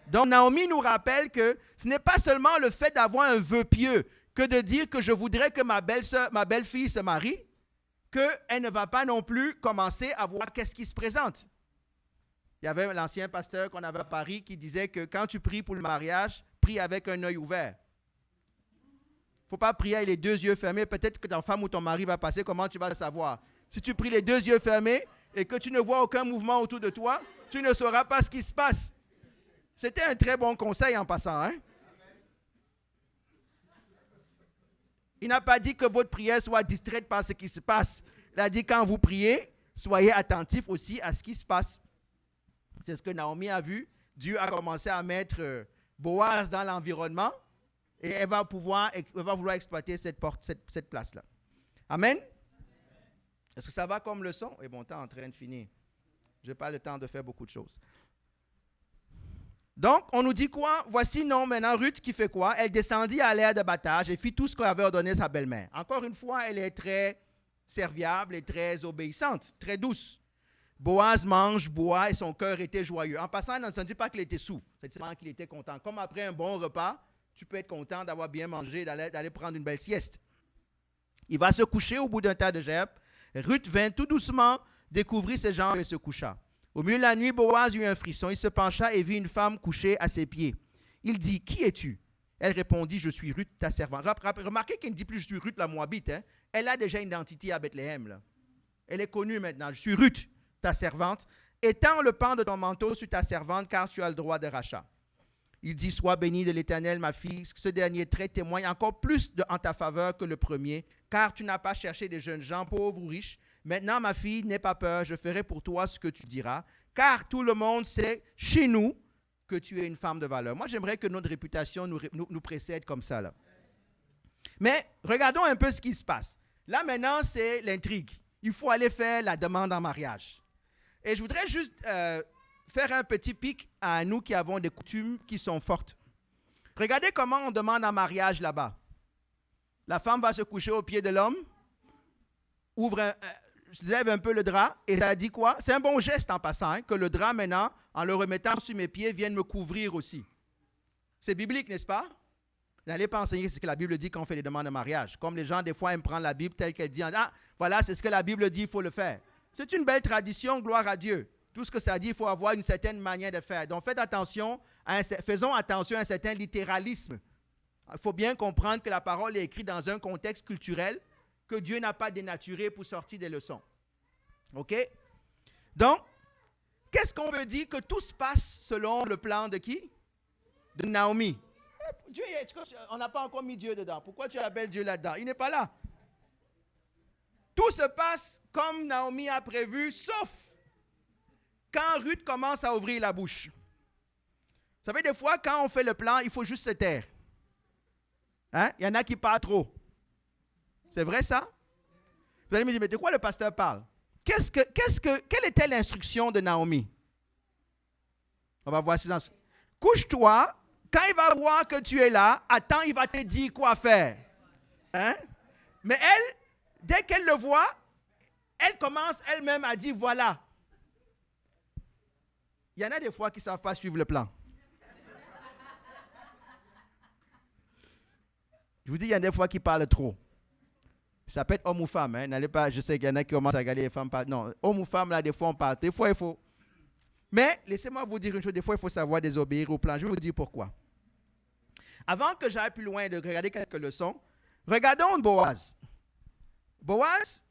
Donc Naomi nous rappelle que ce n'est pas seulement le fait d'avoir un vœu pieux que de dire que je voudrais que ma belle-fille se marie, qu'elle ne va pas non plus commencer à voir qu'est-ce qui se présente. Il y avait l'ancien pasteur qu'on avait à Paris qui disait que quand tu pries pour le mariage, prie avec un œil ouvert. Il ne faut pas prier avec les deux yeux fermés. Peut-être que ta femme ou ton mari va passer, comment tu vas le savoir? Si tu pries les deux yeux fermés et que tu ne vois aucun mouvement autour de toi, tu ne sauras pas ce qui se passe. C'était un très bon conseil en passant. Hein? Il n'a pas dit que votre prière soit distraite par ce qui se passe. Il a dit quand vous priez, soyez attentifs aussi à ce qui se passe. C'est ce que Naomi a vu. Dieu a commencé à mettre Boaz dans l'environnement et elle va vouloir exploiter cette place-là. Amen. Est-ce que ça va comme leçon? Et bon, temps en train de finir. Je n'ai pas le temps de faire beaucoup de choses. Donc, on nous dit quoi? Voici non, maintenant Ruth qui fait quoi? Elle descendit à l'air de battage et fit tout ce qu'avait ordonné sa belle-mère. Encore une fois, elle est très serviable et très obéissante, très douce. Boaz mange, boit et son cœur était joyeux. En passant, il ne dit pas qu'il était saoul, c'est seulement qu'il était content. Comme après un bon repas, tu peux être content d'avoir bien mangé, d'aller prendre une belle sieste. Il va se coucher au bout d'un tas de gerbes. Ruth vint tout doucement découvrir ses jambes et se coucha. Au milieu de la nuit, Boaz eut un frisson. Il se pencha et vit une femme couchée à ses pieds. Il dit, « Qui es-tu » Elle répondit, « Je suis Ruth, ta servante. » Remarquez qu'elle ne dit plus « Je suis Ruth, la Moabite. Hein? » Elle a déjà une identité à Bethléem. Là. Elle est connue maintenant. « Je suis Ruth, ta servante. Étends le pan de ton manteau sur ta servante, car tu as le droit de rachat. » Il dit, « Sois bénie de l'Éternel, ma fille. Ce dernier trait témoigne encore plus en ta faveur que le premier, car tu n'as pas cherché des jeunes gens pauvres ou riches. Maintenant, ma fille, n'aie pas peur, je ferai pour toi ce que tu diras, car tout le monde sait chez nous que tu es une femme de valeur. » Moi, j'aimerais que notre réputation nous précède comme ça. Là. Mais regardons un peu ce qui se passe. Là, maintenant, c'est l'intrigue. Il faut aller faire la demande en mariage. Et je voudrais juste faire un petit pic à nous qui avons des coutumes qui sont fortes. Regardez comment on demande en mariage là-bas. La femme va se coucher au pied de l'homme, lève un peu le drap, et ça dit quoi? C'est un bon geste en passant, hein, que le drap maintenant, en le remettant sur mes pieds, vienne me couvrir aussi. C'est biblique, n'est-ce pas? N'allez pas enseigner ce que la Bible dit quand on fait des demandes de mariage. Comme les gens, des fois, aiment prendre la Bible telle qu'elle dit. Ah, voilà, c'est ce que la Bible dit, il faut le faire. C'est une belle tradition, gloire à Dieu. Tout ce que ça dit, il faut avoir une certaine manière de faire. Donc, faisons attention à un certain littéralisme. Il faut bien comprendre que la parole est écrite dans un contexte culturel que Dieu n'a pas dénaturé pour sortir des leçons. OK? Donc, qu'est-ce qu'on veut dire? Que tout se passe selon le plan de qui? De Naomi. Dieu, on n'a pas encore mis Dieu dedans. Pourquoi tu appelles Dieu là-dedans? Il n'est pas là. Tout se passe comme Naomi a prévu, sauf quand Ruth commence à ouvrir la bouche. Vous savez, des fois, quand on fait le plan, il faut juste se taire. Hein? Il y en a qui parlent trop. C'est vrai ça? Vous allez me dire, mais de quoi le pasteur parle? Quelle était l'instruction de Naomi? On va voir ça. Couche-toi, quand il va voir que tu es là, attends, il va te dire quoi faire. Hein? Mais elle, dès qu'elle le voit, elle commence elle-même à dire, voilà. Il y en a des fois qui ne savent pas suivre le plan. Je vous dis, il y a des fois qui parlent trop. Ça peut être homme ou femme. Hein. N'allez pas, je sais qu'il y en a qui commencent à regarder les femmes parler. Non, homme ou femme, là, des fois, on parle. Des fois, il faut. Mais, laissez-moi vous dire une chose. Des fois, il faut savoir désobéir au plan. Je vais vous dire pourquoi. Avant que j'aille plus loin et de regarder quelques leçons, regardons Boaz. Boaz,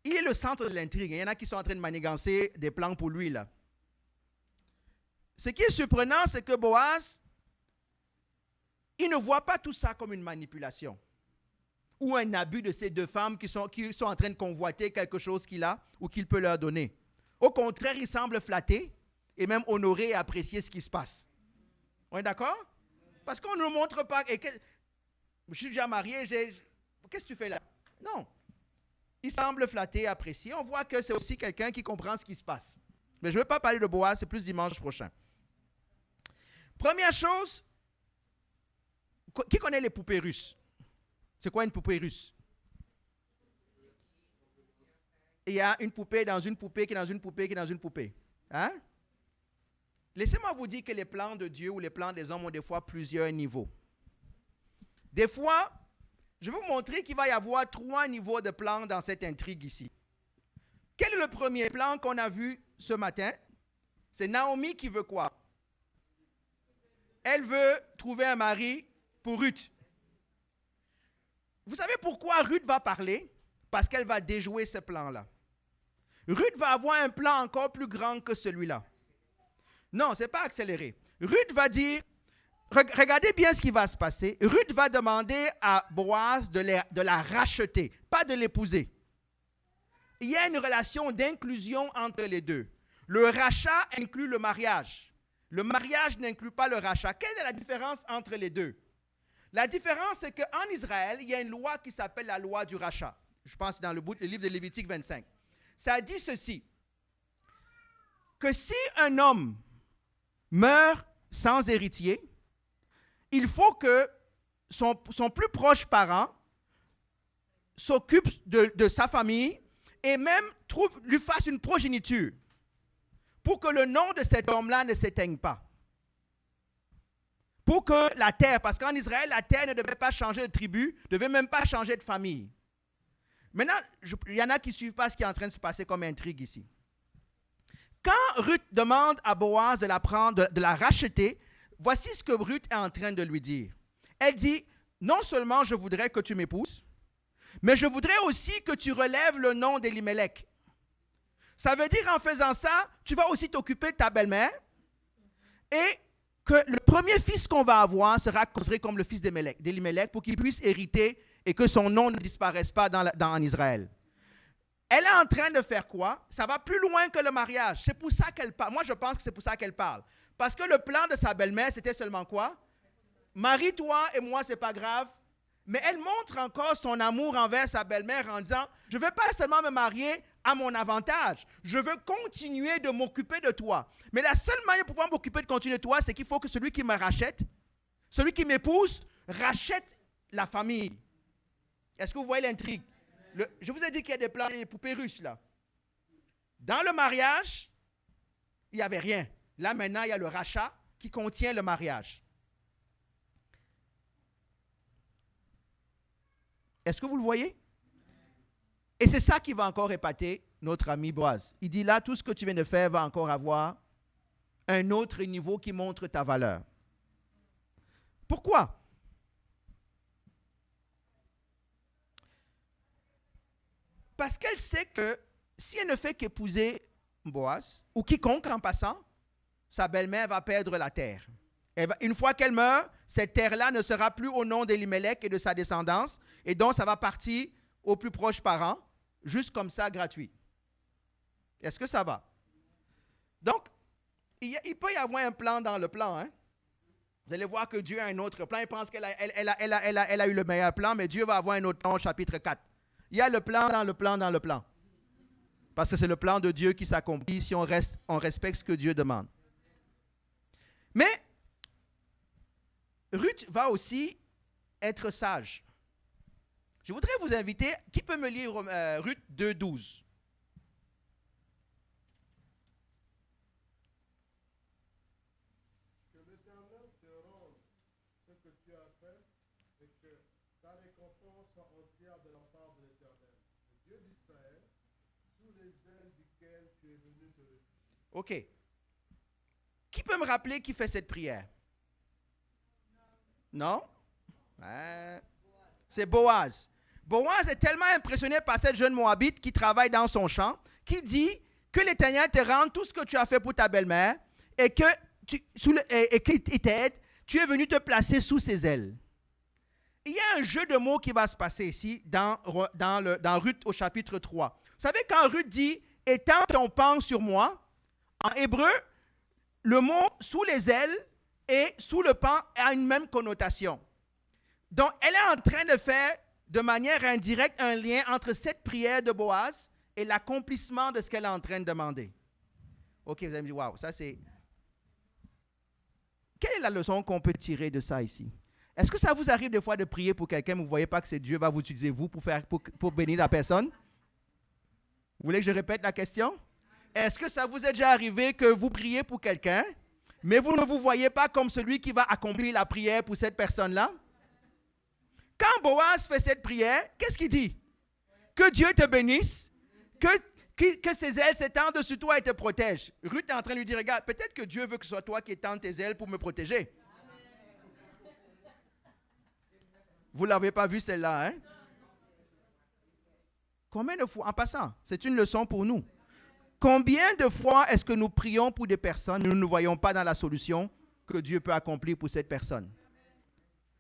il est le centre de l'intrigue. Il y en a qui sont en train de manigancer des plans pour lui, là. Ce qui est surprenant, c'est que Boaz, il ne voit pas tout ça comme une manipulation ou un abus de ces deux femmes qui sont en train de convoiter quelque chose qu'il a ou qu'il peut leur donner. Au contraire, il semble flatter et même honorer et apprécier ce qui se passe. On est d'accord? Parce qu'on ne nous montre pas. Je suis déjà marié, qu'est-ce que tu fais là? Non. Il semble flatté, apprécié. On voit que c'est aussi quelqu'un qui comprend ce qui se passe. Mais je ne vais pas parler de Boaz, c'est plus dimanche prochain. Première chose, qui connaît les poupées russes? C'est quoi une poupée russe? Il y a une poupée dans une poupée, qui est dans une poupée, qui est dans une poupée. Hein? Laissez-moi vous dire que les plans de Dieu ou les plans des hommes ont des fois plusieurs niveaux. Des fois, je vais vous montrer qu'il va y avoir 3 niveaux de plans dans cette intrigue ici. Quel est le premier plan qu'on a vu ce matin? C'est Naomi qui veut quoi? Elle veut trouver un mari pour Ruth. Vous savez pourquoi Ruth va parler? Parce qu'elle va déjouer ce plan-là. Ruth va avoir un plan encore plus grand que celui-là. Non, ce n'est pas accéléré. Ruth va dire, regardez bien ce qui va se passer. Ruth va demander à Boaz de la racheter, pas de l'épouser. Il y a une relation d'inclusion entre les deux. Le rachat inclut le mariage. Le mariage n'inclut pas le rachat. Quelle est la différence entre les deux? La différence, c'est qu'en Israël, il y a une loi qui s'appelle la loi du rachat. Je pense dans le livre de Lévitique 25. Ça dit ceci, que si un homme meurt sans héritier, il faut que son plus proche parent s'occupe de sa famille et même lui fasse une progéniture pour que le nom de cet homme-là ne s'éteigne pas. Pour que la terre, parce qu'en Israël, la terre ne devait pas changer de tribu, ne devait même pas changer de famille. Maintenant, il y en a qui ne suivent pas ce qui est en train de se passer comme intrigue ici. Quand Ruth demande à Boaz de la prendre, de la racheter, voici ce que Ruth est en train de lui dire. Elle dit, non seulement je voudrais que tu m'épouses, mais je voudrais aussi que tu relèves le nom d'Elimelech. Ça veut dire en faisant ça, tu vas aussi t'occuper de ta belle-mère et que le premier fils qu'on va avoir sera considéré comme le fils d'Elimelech pour qu'il puisse hériter et que son nom ne disparaisse pas en Israël. Elle est en train de faire quoi? Ça va plus loin que le mariage. C'est pour ça qu'elle parle. Moi, je pense que c'est pour ça qu'elle parle. Parce que le plan de sa belle-mère, c'était seulement quoi? Marie-toi et moi, c'est pas grave. Mais elle montre encore son amour envers sa belle-mère en disant, je ne veux pas seulement me marier à mon avantage. Je veux continuer de m'occuper de toi. Mais la seule manière de pouvoir m'occuper de continuer de toi, c'est qu'il faut que celui qui me rachète, celui qui m'épouse, rachète la famille. Est-ce que vous voyez l'intrigue? Je vous ai dit qu'il y a des plans et des poupées russes là. Dans le mariage, il n'y avait rien. Là maintenant, il y a le rachat qui contient le mariage. Est-ce que vous le voyez? Et c'est ça qui va encore épater notre ami Boaz. Il dit là, tout ce que tu viens de faire va encore avoir un autre niveau qui montre ta valeur. Pourquoi? Parce qu'elle sait que si elle ne fait qu'épouser Boaz, ou quiconque en passant, sa belle-mère va perdre la terre. Une fois qu'elle meurt, cette terre-là ne sera plus au nom d'Elimelech et de sa descendance, et donc ça va partir aux plus proches parents, juste comme ça, gratuit. Est-ce que ça va? Donc, il peut y avoir un plan dans le plan. Hein? Vous allez voir que Dieu a un autre plan. Il pense qu'elle a eu le meilleur plan, mais Dieu va avoir un autre plan au chapitre 4. Il y a le plan dans le plan dans le plan. Parce que c'est le plan de Dieu qui s'accomplit si on respecte ce que Dieu demande. Mais Ruth va aussi être sage. Je voudrais vous inviter, qui peut me lire Ruth 2:12? Que l'Éternel te rende ce que tu as fait et que ta récompense soit entière de la part de l'Éternel, le Dieu d'Israël, sous les ailes duquel tu es venu te réfugier. OK. Qui peut me rappeler qui fait cette prière? Non? C'est Boaz. Boaz est tellement impressionné par cette jeune Moabite qui travaille dans son champ, qui dit que l'Éternel te rende tout ce que tu as fait pour ta belle-mère et qu'il t'aide, tu es venu te placer sous ses ailes. Il y a un jeu de mots qui va se passer ici dans Ruth au chapitre 3. Vous savez, quand Ruth dit « étends ton pan sur moi », en hébreu, le mot « sous les ailes » et « sous le pan » a une même connotation. Donc, elle est en train de faire de manière indirecte un lien entre cette prière de Boaz et l'accomplissement de ce qu'elle est en train de demander. OK, vous allez me dire, waouh, ça c'est... Quelle est la leçon qu'on peut tirer de ça ici? Est-ce que ça vous arrive des fois de prier pour quelqu'un, mais vous ne voyez pas que c'est Dieu va vous utiliser vous pour bénir la personne? Vous voulez que je répète la question? Est-ce que ça vous est déjà arrivé que vous priez pour quelqu'un, mais vous ne vous voyez pas comme celui qui va accomplir la prière pour cette personne-là? Quand Boaz fait cette prière, qu'est-ce qu'il dit? Que Dieu te bénisse, que ses ailes s'étendent sur toi et te protègent. Ruth est en train de lui dire, regarde, peut-être que Dieu veut que ce soit toi qui étende tes ailes pour me protéger. Vous ne l'avez pas vu celle-là, hein? Combien de fois, en passant, c'est une leçon pour nous. Combien de fois est-ce que nous prions pour des personnes, nous ne voyons pas dans la solution que Dieu peut accomplir pour cette personne?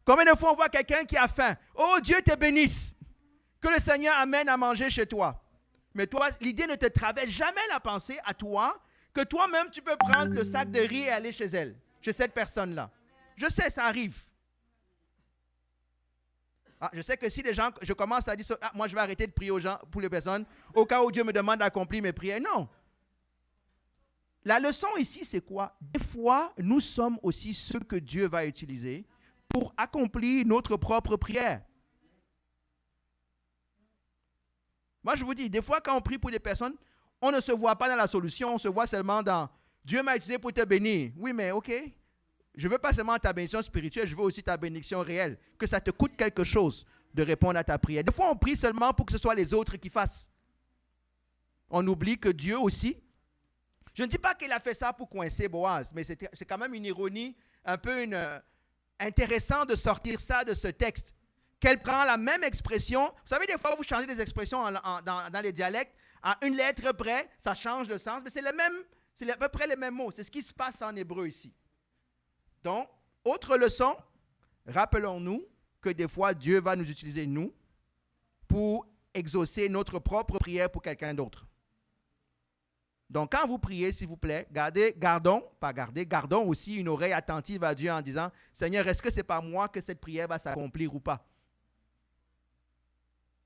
Combien de fois on voit quelqu'un qui a faim? Oh, Dieu te bénisse. Que le Seigneur amène à manger chez toi. Mais toi, l'idée ne te traverse jamais la pensée à toi que toi-même tu peux prendre le sac de riz et aller chez elle, chez cette personne-là. Je sais, ça arrive. Je sais que si les gens, je commence à dire, moi je vais arrêter de prier aux gens, pour les personnes, au cas où Dieu me demande d'accomplir mes prières. Non. La leçon ici, c'est quoi? Des fois, nous sommes aussi ceux que Dieu va utiliser pour accomplir notre propre prière. Moi, je vous dis, des fois, quand on prie pour des personnes, on ne se voit pas dans la solution, on se voit seulement dans « Dieu m'a utilisé pour te bénir ». Oui, mais OK. Je ne veux pas seulement ta bénédiction spirituelle, je veux aussi ta bénédiction réelle. Que ça te coûte quelque chose de répondre à ta prière. Des fois, on prie seulement pour que ce soit les autres qui fassent. On oublie que Dieu aussi, je ne dis pas qu'il a fait ça pour coincer Boaz, mais c'est quand même une ironie, un peu intéressant de sortir ça de ce texte. Qu'elle prend la même expression. Vous savez, des fois, vous changez des expressions dans les dialectes. À une lettre près, ça change le sens, mais c'est à peu près les mêmes mots. C'est ce qui se passe en hébreu ici. Donc, autre leçon, rappelons-nous que des fois, Dieu va nous utiliser, nous, pour exaucer notre propre prière pour quelqu'un d'autre. Donc, quand vous priez, s'il vous plaît, gardons aussi une oreille attentive à Dieu en disant, Seigneur, est-ce que c'est par moi que cette prière va s'accomplir ou pas?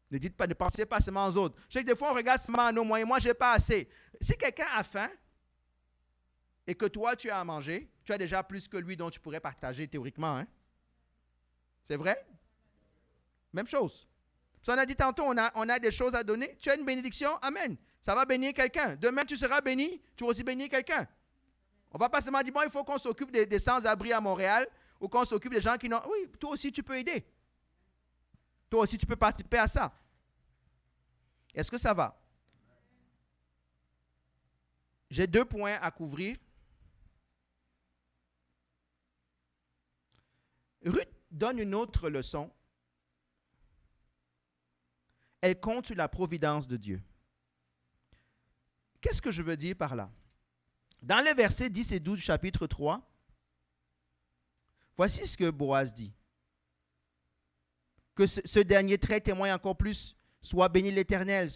Ne pensez pas seulement aux autres. Je sais que des fois, on regarde seulement à nos moyens. Moi, je n'ai pas assez. Si quelqu'un a faim et que toi, tu as à manger, tu as déjà plus que lui dont tu pourrais partager théoriquement. Hein? C'est vrai? Même chose. Ça, on a dit tantôt, on a des choses à donner. Tu as une bénédiction, amen. Ça va bénir quelqu'un. Demain, tu seras béni, tu vas aussi bénir quelqu'un. On ne va pas seulement dire, bon, il faut qu'on s'occupe des sans-abri à Montréal ou qu'on s'occupe des gens qui n'ont... Oui, toi aussi, tu peux aider. Toi aussi, tu peux participer à ça. Est-ce que ça va? J'ai 2 points à couvrir. Ruth donne une autre leçon. Elle compte sur la providence de Dieu. Qu'est-ce que je veux dire par là? Dans les versets 10 et 12 du chapitre 3, voici ce que Boaz dit. Que ce dernier trait témoigne encore plus, soit béni l'Éternel.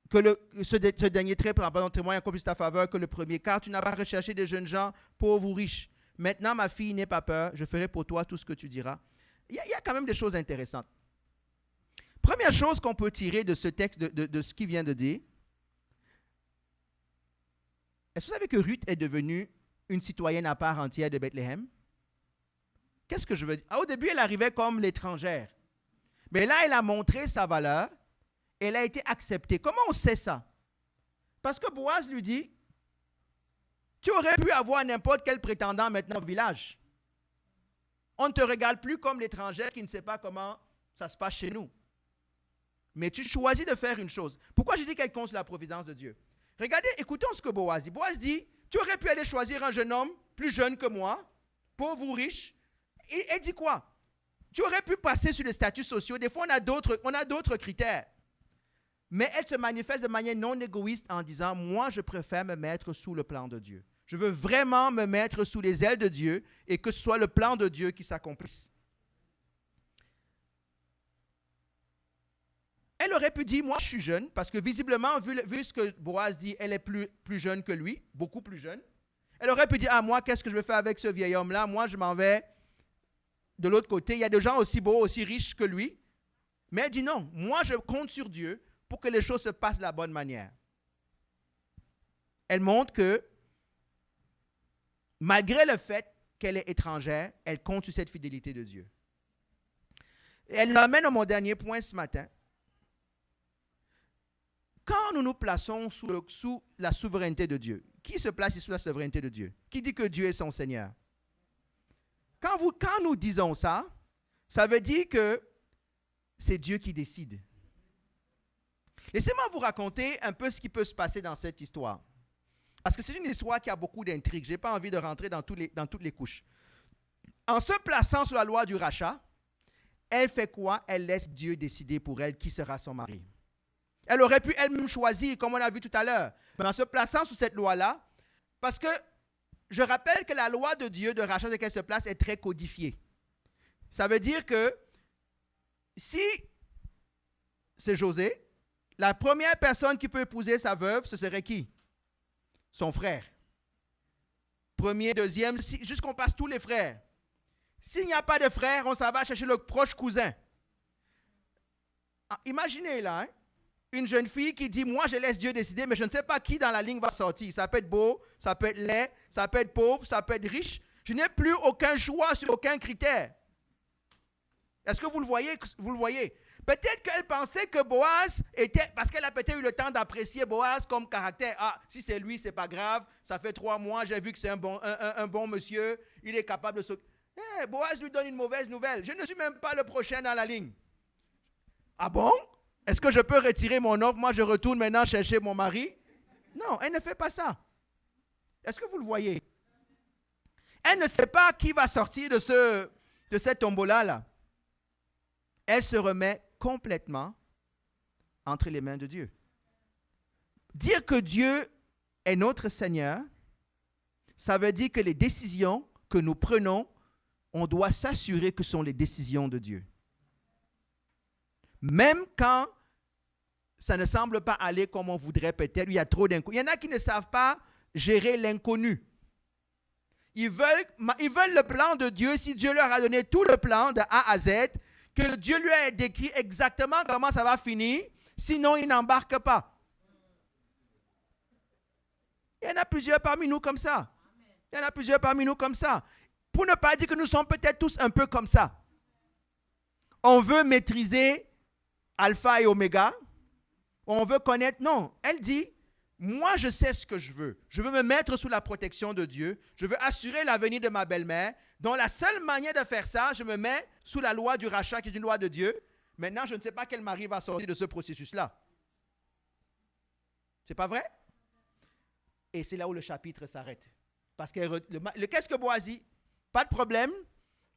Que ce dernier trait témoigne encore plus ta faveur que le premier, car tu n'as pas recherché des jeunes gens pauvres ou riches. Maintenant, ma fille, n'aie pas peur, je ferai pour toi tout ce que tu diras. Il y a quand même des choses intéressantes. Première chose qu'on peut tirer de ce texte, de ce qu'il vient de dire, est-ce que vous savez que Ruth est devenue une citoyenne à part entière de Bethléem? Qu'est-ce que je veux dire? Au début, elle arrivait comme l'étrangère. Mais là, elle a montré sa valeur. Elle a été acceptée. Comment on sait ça? Parce que Boaz lui dit, tu aurais pu avoir n'importe quel prétendant maintenant au village. On ne te regarde plus comme l'étrangère qui ne sait pas comment ça se passe chez nous. Mais tu choisis de faire une chose. Pourquoi je dis qu'elle compte sur la providence de Dieu? Regardez, écoutons ce que Boaz dit. Boaz dit, tu aurais pu aller choisir un jeune homme plus jeune que moi, pauvre ou riche. Et elle dit quoi? Tu aurais pu passer sur les statuts sociaux. Des fois, on a d'autres critères. Mais elle se manifeste de manière non égoïste en disant, moi, je préfère me mettre sous le plan de Dieu. Je veux vraiment me mettre sous les ailes de Dieu et que ce soit le plan de Dieu qui s'accomplisse. Elle aurait pu dire, moi je suis jeune, parce que visiblement, vu ce que Boaz dit, elle est plus jeune que lui, beaucoup plus jeune. Elle aurait pu dire, moi, qu'est-ce que je vais faire avec ce vieil homme-là? Moi, je m'en vais de l'autre côté, il y a des gens aussi beaux, aussi riches que lui. Mais elle dit non, moi je compte sur Dieu pour que les choses se passent de la bonne manière. Elle montre que malgré le fait qu'elle est étrangère, elle compte sur cette fidélité de Dieu. Et elle nous amène à mon dernier point ce matin. Quand nous nous plaçons sous la souveraineté de Dieu, qui se place sous la souveraineté de Dieu? Qui dit que Dieu est son Seigneur? Quand nous disons ça, ça veut dire que c'est Dieu qui décide. Laissez-moi vous raconter un peu ce qui peut se passer dans cette histoire. Parce que c'est une histoire qui a beaucoup d'intrigues. Je n'ai pas envie de rentrer dans toutes les couches. En se plaçant sous la loi du rachat, elle fait quoi? Elle laisse Dieu décider pour elle qui sera son mari. Elle aurait pu elle-même choisir, comme on a vu tout à l'heure. Mais en se plaçant sous cette loi-là, parce que je rappelle que la loi de Dieu de rachat de laquelle se place est très codifiée. Ça veut dire que si c'est José, la première personne qui peut épouser sa veuve, ce serait qui? Son frère. Premier, deuxième, jusqu'on passe tous les frères. S'il n'y a pas de frère, on s'en va chercher le proche cousin. Imaginez là, hein, une jeune fille qui dit, moi je laisse Dieu décider, mais je ne sais pas qui dans la ligne va sortir. Ça peut être beau, ça peut être laid, ça peut être pauvre, ça peut être riche. Je n'ai plus aucun choix sur aucun critère. Est-ce que vous le voyez? Peut-être qu'elle pensait que Boaz était, parce qu'elle a peut-être eu le temps d'apprécier Boaz comme caractère. Ah, si c'est lui, c'est pas grave. Ça fait 3 mois, j'ai vu que c'est un bon monsieur. Il est capable de se... Boaz lui donne une mauvaise nouvelle. Je ne suis même pas le prochain dans la ligne. Ah bon? Est-ce que je peux retirer mon offre? Moi, je retourne maintenant chercher mon mari? Non, elle ne fait pas ça. Est-ce que vous le voyez? Elle ne sait pas qui va sortir de cette tombola-là. Elle se remet complètement entre les mains de Dieu. Dire que Dieu est notre Seigneur, ça veut dire que les décisions que nous prenons, on doit s'assurer que ce sont les décisions de Dieu. Même quand ça ne semble pas aller comme on voudrait peut-être, il y a trop d'inconnus. Il y en a qui ne savent pas gérer l'inconnu. Ils veulent le plan de Dieu. Si Dieu leur a donné tout le plan de A à Z, que Dieu lui a décrit exactement comment ça va finir, sinon il n'embarque pas. Il y en a plusieurs parmi nous comme ça. Pour ne pas dire que nous sommes peut-être tous un peu comme ça. On veut maîtriser Alpha et Oméga. On veut connaître. Non, elle dit, moi je sais ce que je veux. Je veux me mettre sous la protection de Dieu. Je veux assurer l'avenir de ma belle-mère. Donc la seule manière de faire ça, je me mets sous la loi du rachat qui est une loi de Dieu. Maintenant, je ne sais pas quel mari va sortir de ce processus-là. C'est pas vrai? Et c'est là où le chapitre s'arrête. Parce que qu'est-ce que Boaz dit? Pas de problème,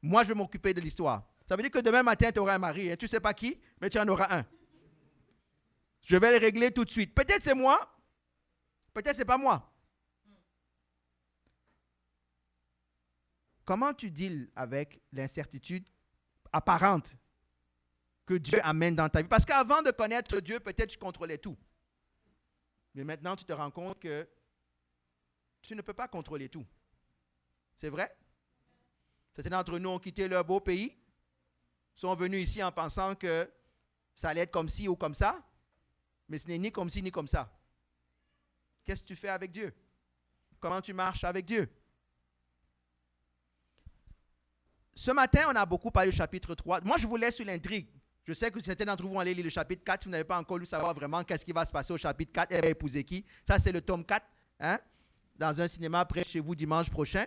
moi je vais m'occuper de l'histoire. Ça veut dire que demain matin, tu auras un mari. Hein? Tu ne sais pas qui, mais tu en auras un. Je vais le régler tout de suite. Peut-être c'est moi, peut-être c'est pas moi. Comment tu deals avec l'incertitude apparente que Dieu amène dans ta vie? Parce qu'avant de connaître Dieu, peut-être tu contrôlais tout. Mais maintenant, tu te rends compte que tu ne peux pas contrôler tout. C'est vrai? Certains d'entre nous ont quitté leur beau pays, sont venus ici en pensant que ça allait être comme ci ou comme ça, mais ce n'est ni comme ci ni comme ça. Qu'est-ce que tu fais avec Dieu? Comment tu marches avec Dieu? Ce matin, on a beaucoup parlé du chapitre 3. Moi, je vous laisse sur l'intrigue. Je sais que certains d'entre vous vont aller lire le chapitre 4. Si vous n'avez pas encore lu, savoir vraiment qu'est-ce qui va se passer au chapitre 4. Elle va épouser qui? Ça, c'est le tome 4, hein? Dans un cinéma près de chez vous dimanche prochain.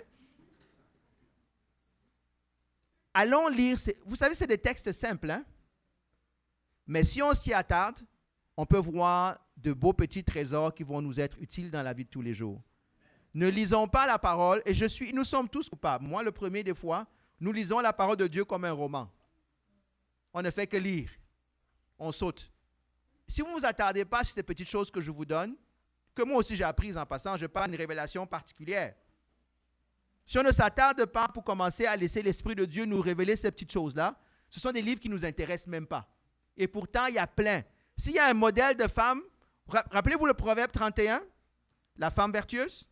Allons lire. Vous savez, c'est des textes simples, hein? Mais si on s'y attarde, on peut voir de beaux petits trésors qui vont nous être utiles dans la vie de tous les jours. Ne lisons pas la parole, et nous sommes tous coupables. Moi, le premier des fois, nous lisons la parole de Dieu comme un roman. On ne fait que lire. On saute. Si vous ne vous attardez pas sur ces petites choses que je vous donne, que moi aussi j'ai apprises en passant, je parle d'une révélation particulière. Si on ne s'attarde pas pour commencer à laisser l'Esprit de Dieu nous révéler ces petites choses-là, ce sont des livres qui ne nous intéressent même pas. Et pourtant, il y a plein. S'il y a un modèle de femme, rappelez-vous le Proverbe 31, la femme vertueuse.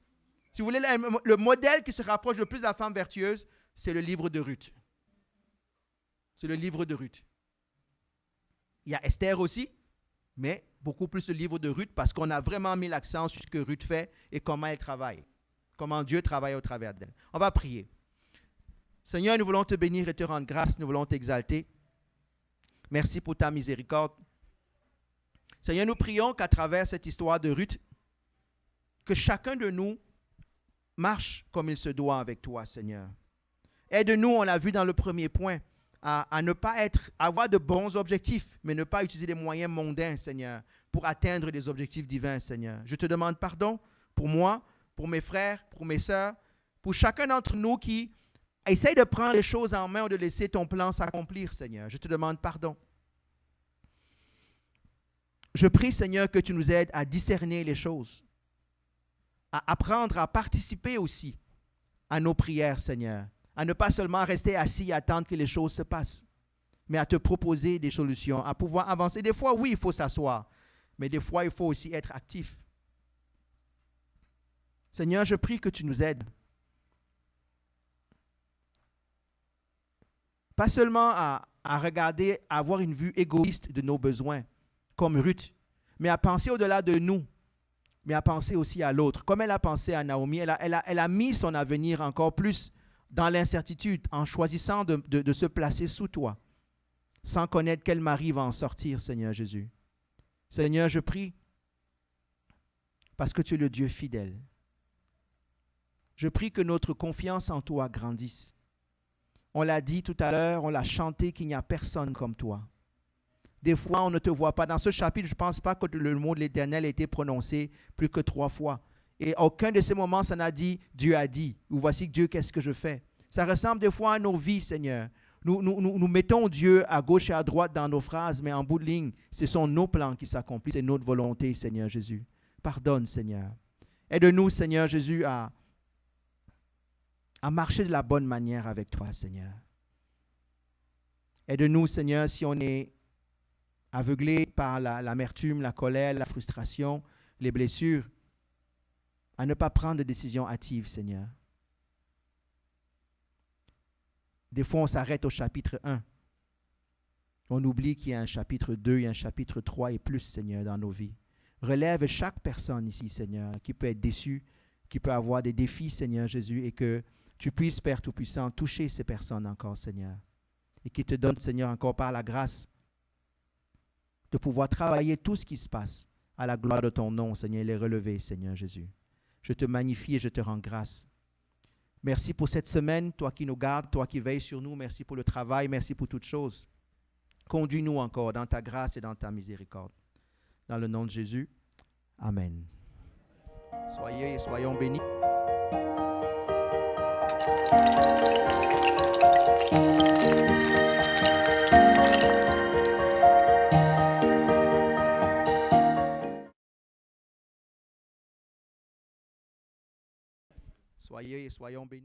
Si vous voulez, le modèle qui se rapproche le plus de la femme vertueuse, c'est le livre de Ruth. c'est le livre de Ruth. Il y a Esther aussi, mais beaucoup plus le livre de Ruth parce qu'on a vraiment mis l'accent sur ce que Ruth fait et comment elle travaille, comment Dieu travaille au travers d'elle. On va prier. Seigneur, nous voulons te bénir et te rendre grâce, nous voulons t'exalter. Merci pour ta miséricorde. Seigneur, nous prions qu'à travers cette histoire de Ruth, que chacun de nous marche comme il se doit avec toi, Seigneur. Aide-nous, on l'a vu dans le premier point, à ne pas avoir de bons objectifs, mais ne pas utiliser des moyens mondains, Seigneur, pour atteindre des objectifs divins, Seigneur. Je te demande pardon pour moi, pour mes frères, pour mes sœurs, pour chacun d'entre nous qui essaye de prendre les choses en main ou de laisser ton plan s'accomplir, Seigneur. Je te demande pardon. Je prie, Seigneur, que tu nous aides à discerner les choses, à apprendre à participer aussi à nos prières, Seigneur, à ne pas seulement rester assis et attendre que les choses se passent, mais à te proposer des solutions, à pouvoir avancer. Des fois, oui, il faut s'asseoir, mais des fois, il faut aussi être actif. Seigneur, je prie que tu nous aides. Pas seulement à regarder, à avoir une vue égoïste de nos besoins, comme Ruth, mais à penser au-delà de nous, mais à penser aussi à l'autre. Comme elle a pensé à Naomi, elle a mis son avenir encore plus dans l'incertitude, en choisissant de se placer sous toi, sans connaître quel mari va en sortir, Seigneur Jésus. Seigneur, je prie, parce que tu es le Dieu fidèle. Je prie que notre confiance en toi grandisse. On l'a dit tout à l'heure, on l'a chanté qu'il n'y a personne comme toi. Des fois, on ne te voit pas. Dans ce chapitre, je ne pense pas que le mot de l'Éternel a été prononcé plus que 3 fois. Et aucun de ces moments, ça n'a dit « Dieu a dit » ou « Voici Dieu, qu'est-ce que je fais ?» Ça ressemble des fois à nos vies, Seigneur. Nous mettons Dieu à gauche et à droite dans nos phrases, mais en bout de ligne, ce sont nos plans qui s'accomplissent, c'est notre volonté, Seigneur Jésus. Pardonne, Seigneur. Aide-nous, Seigneur Jésus, à marcher de la bonne manière avec toi, Seigneur. Aide-nous, Seigneur, si on est aveuglé par l'amertume, la colère, la frustration, les blessures, à ne pas prendre de décisions hâtives, Seigneur. Des fois, on s'arrête au chapitre 1. On oublie qu'il y a un chapitre 2, il y a un chapitre 3 et plus, Seigneur, dans nos vies. Relève chaque personne ici, Seigneur, qui peut être déçue, qui peut avoir des défis, Seigneur Jésus, et que tu puisses, Père Tout-Puissant, toucher ces personnes encore, Seigneur. Et qui te donne, Seigneur, encore par la grâce de pouvoir travailler tout ce qui se passe à la gloire de ton nom, Seigneur, et les relever, Seigneur Jésus. Je te magnifie et je te rends grâce. Merci pour cette semaine, toi qui nous gardes, toi qui veilles sur nous. Merci pour le travail, merci pour toutes choses. Conduis-nous encore dans ta grâce et dans ta miséricorde. Dans le nom de Jésus, Amen. Soyons bénis. Soyons bénis.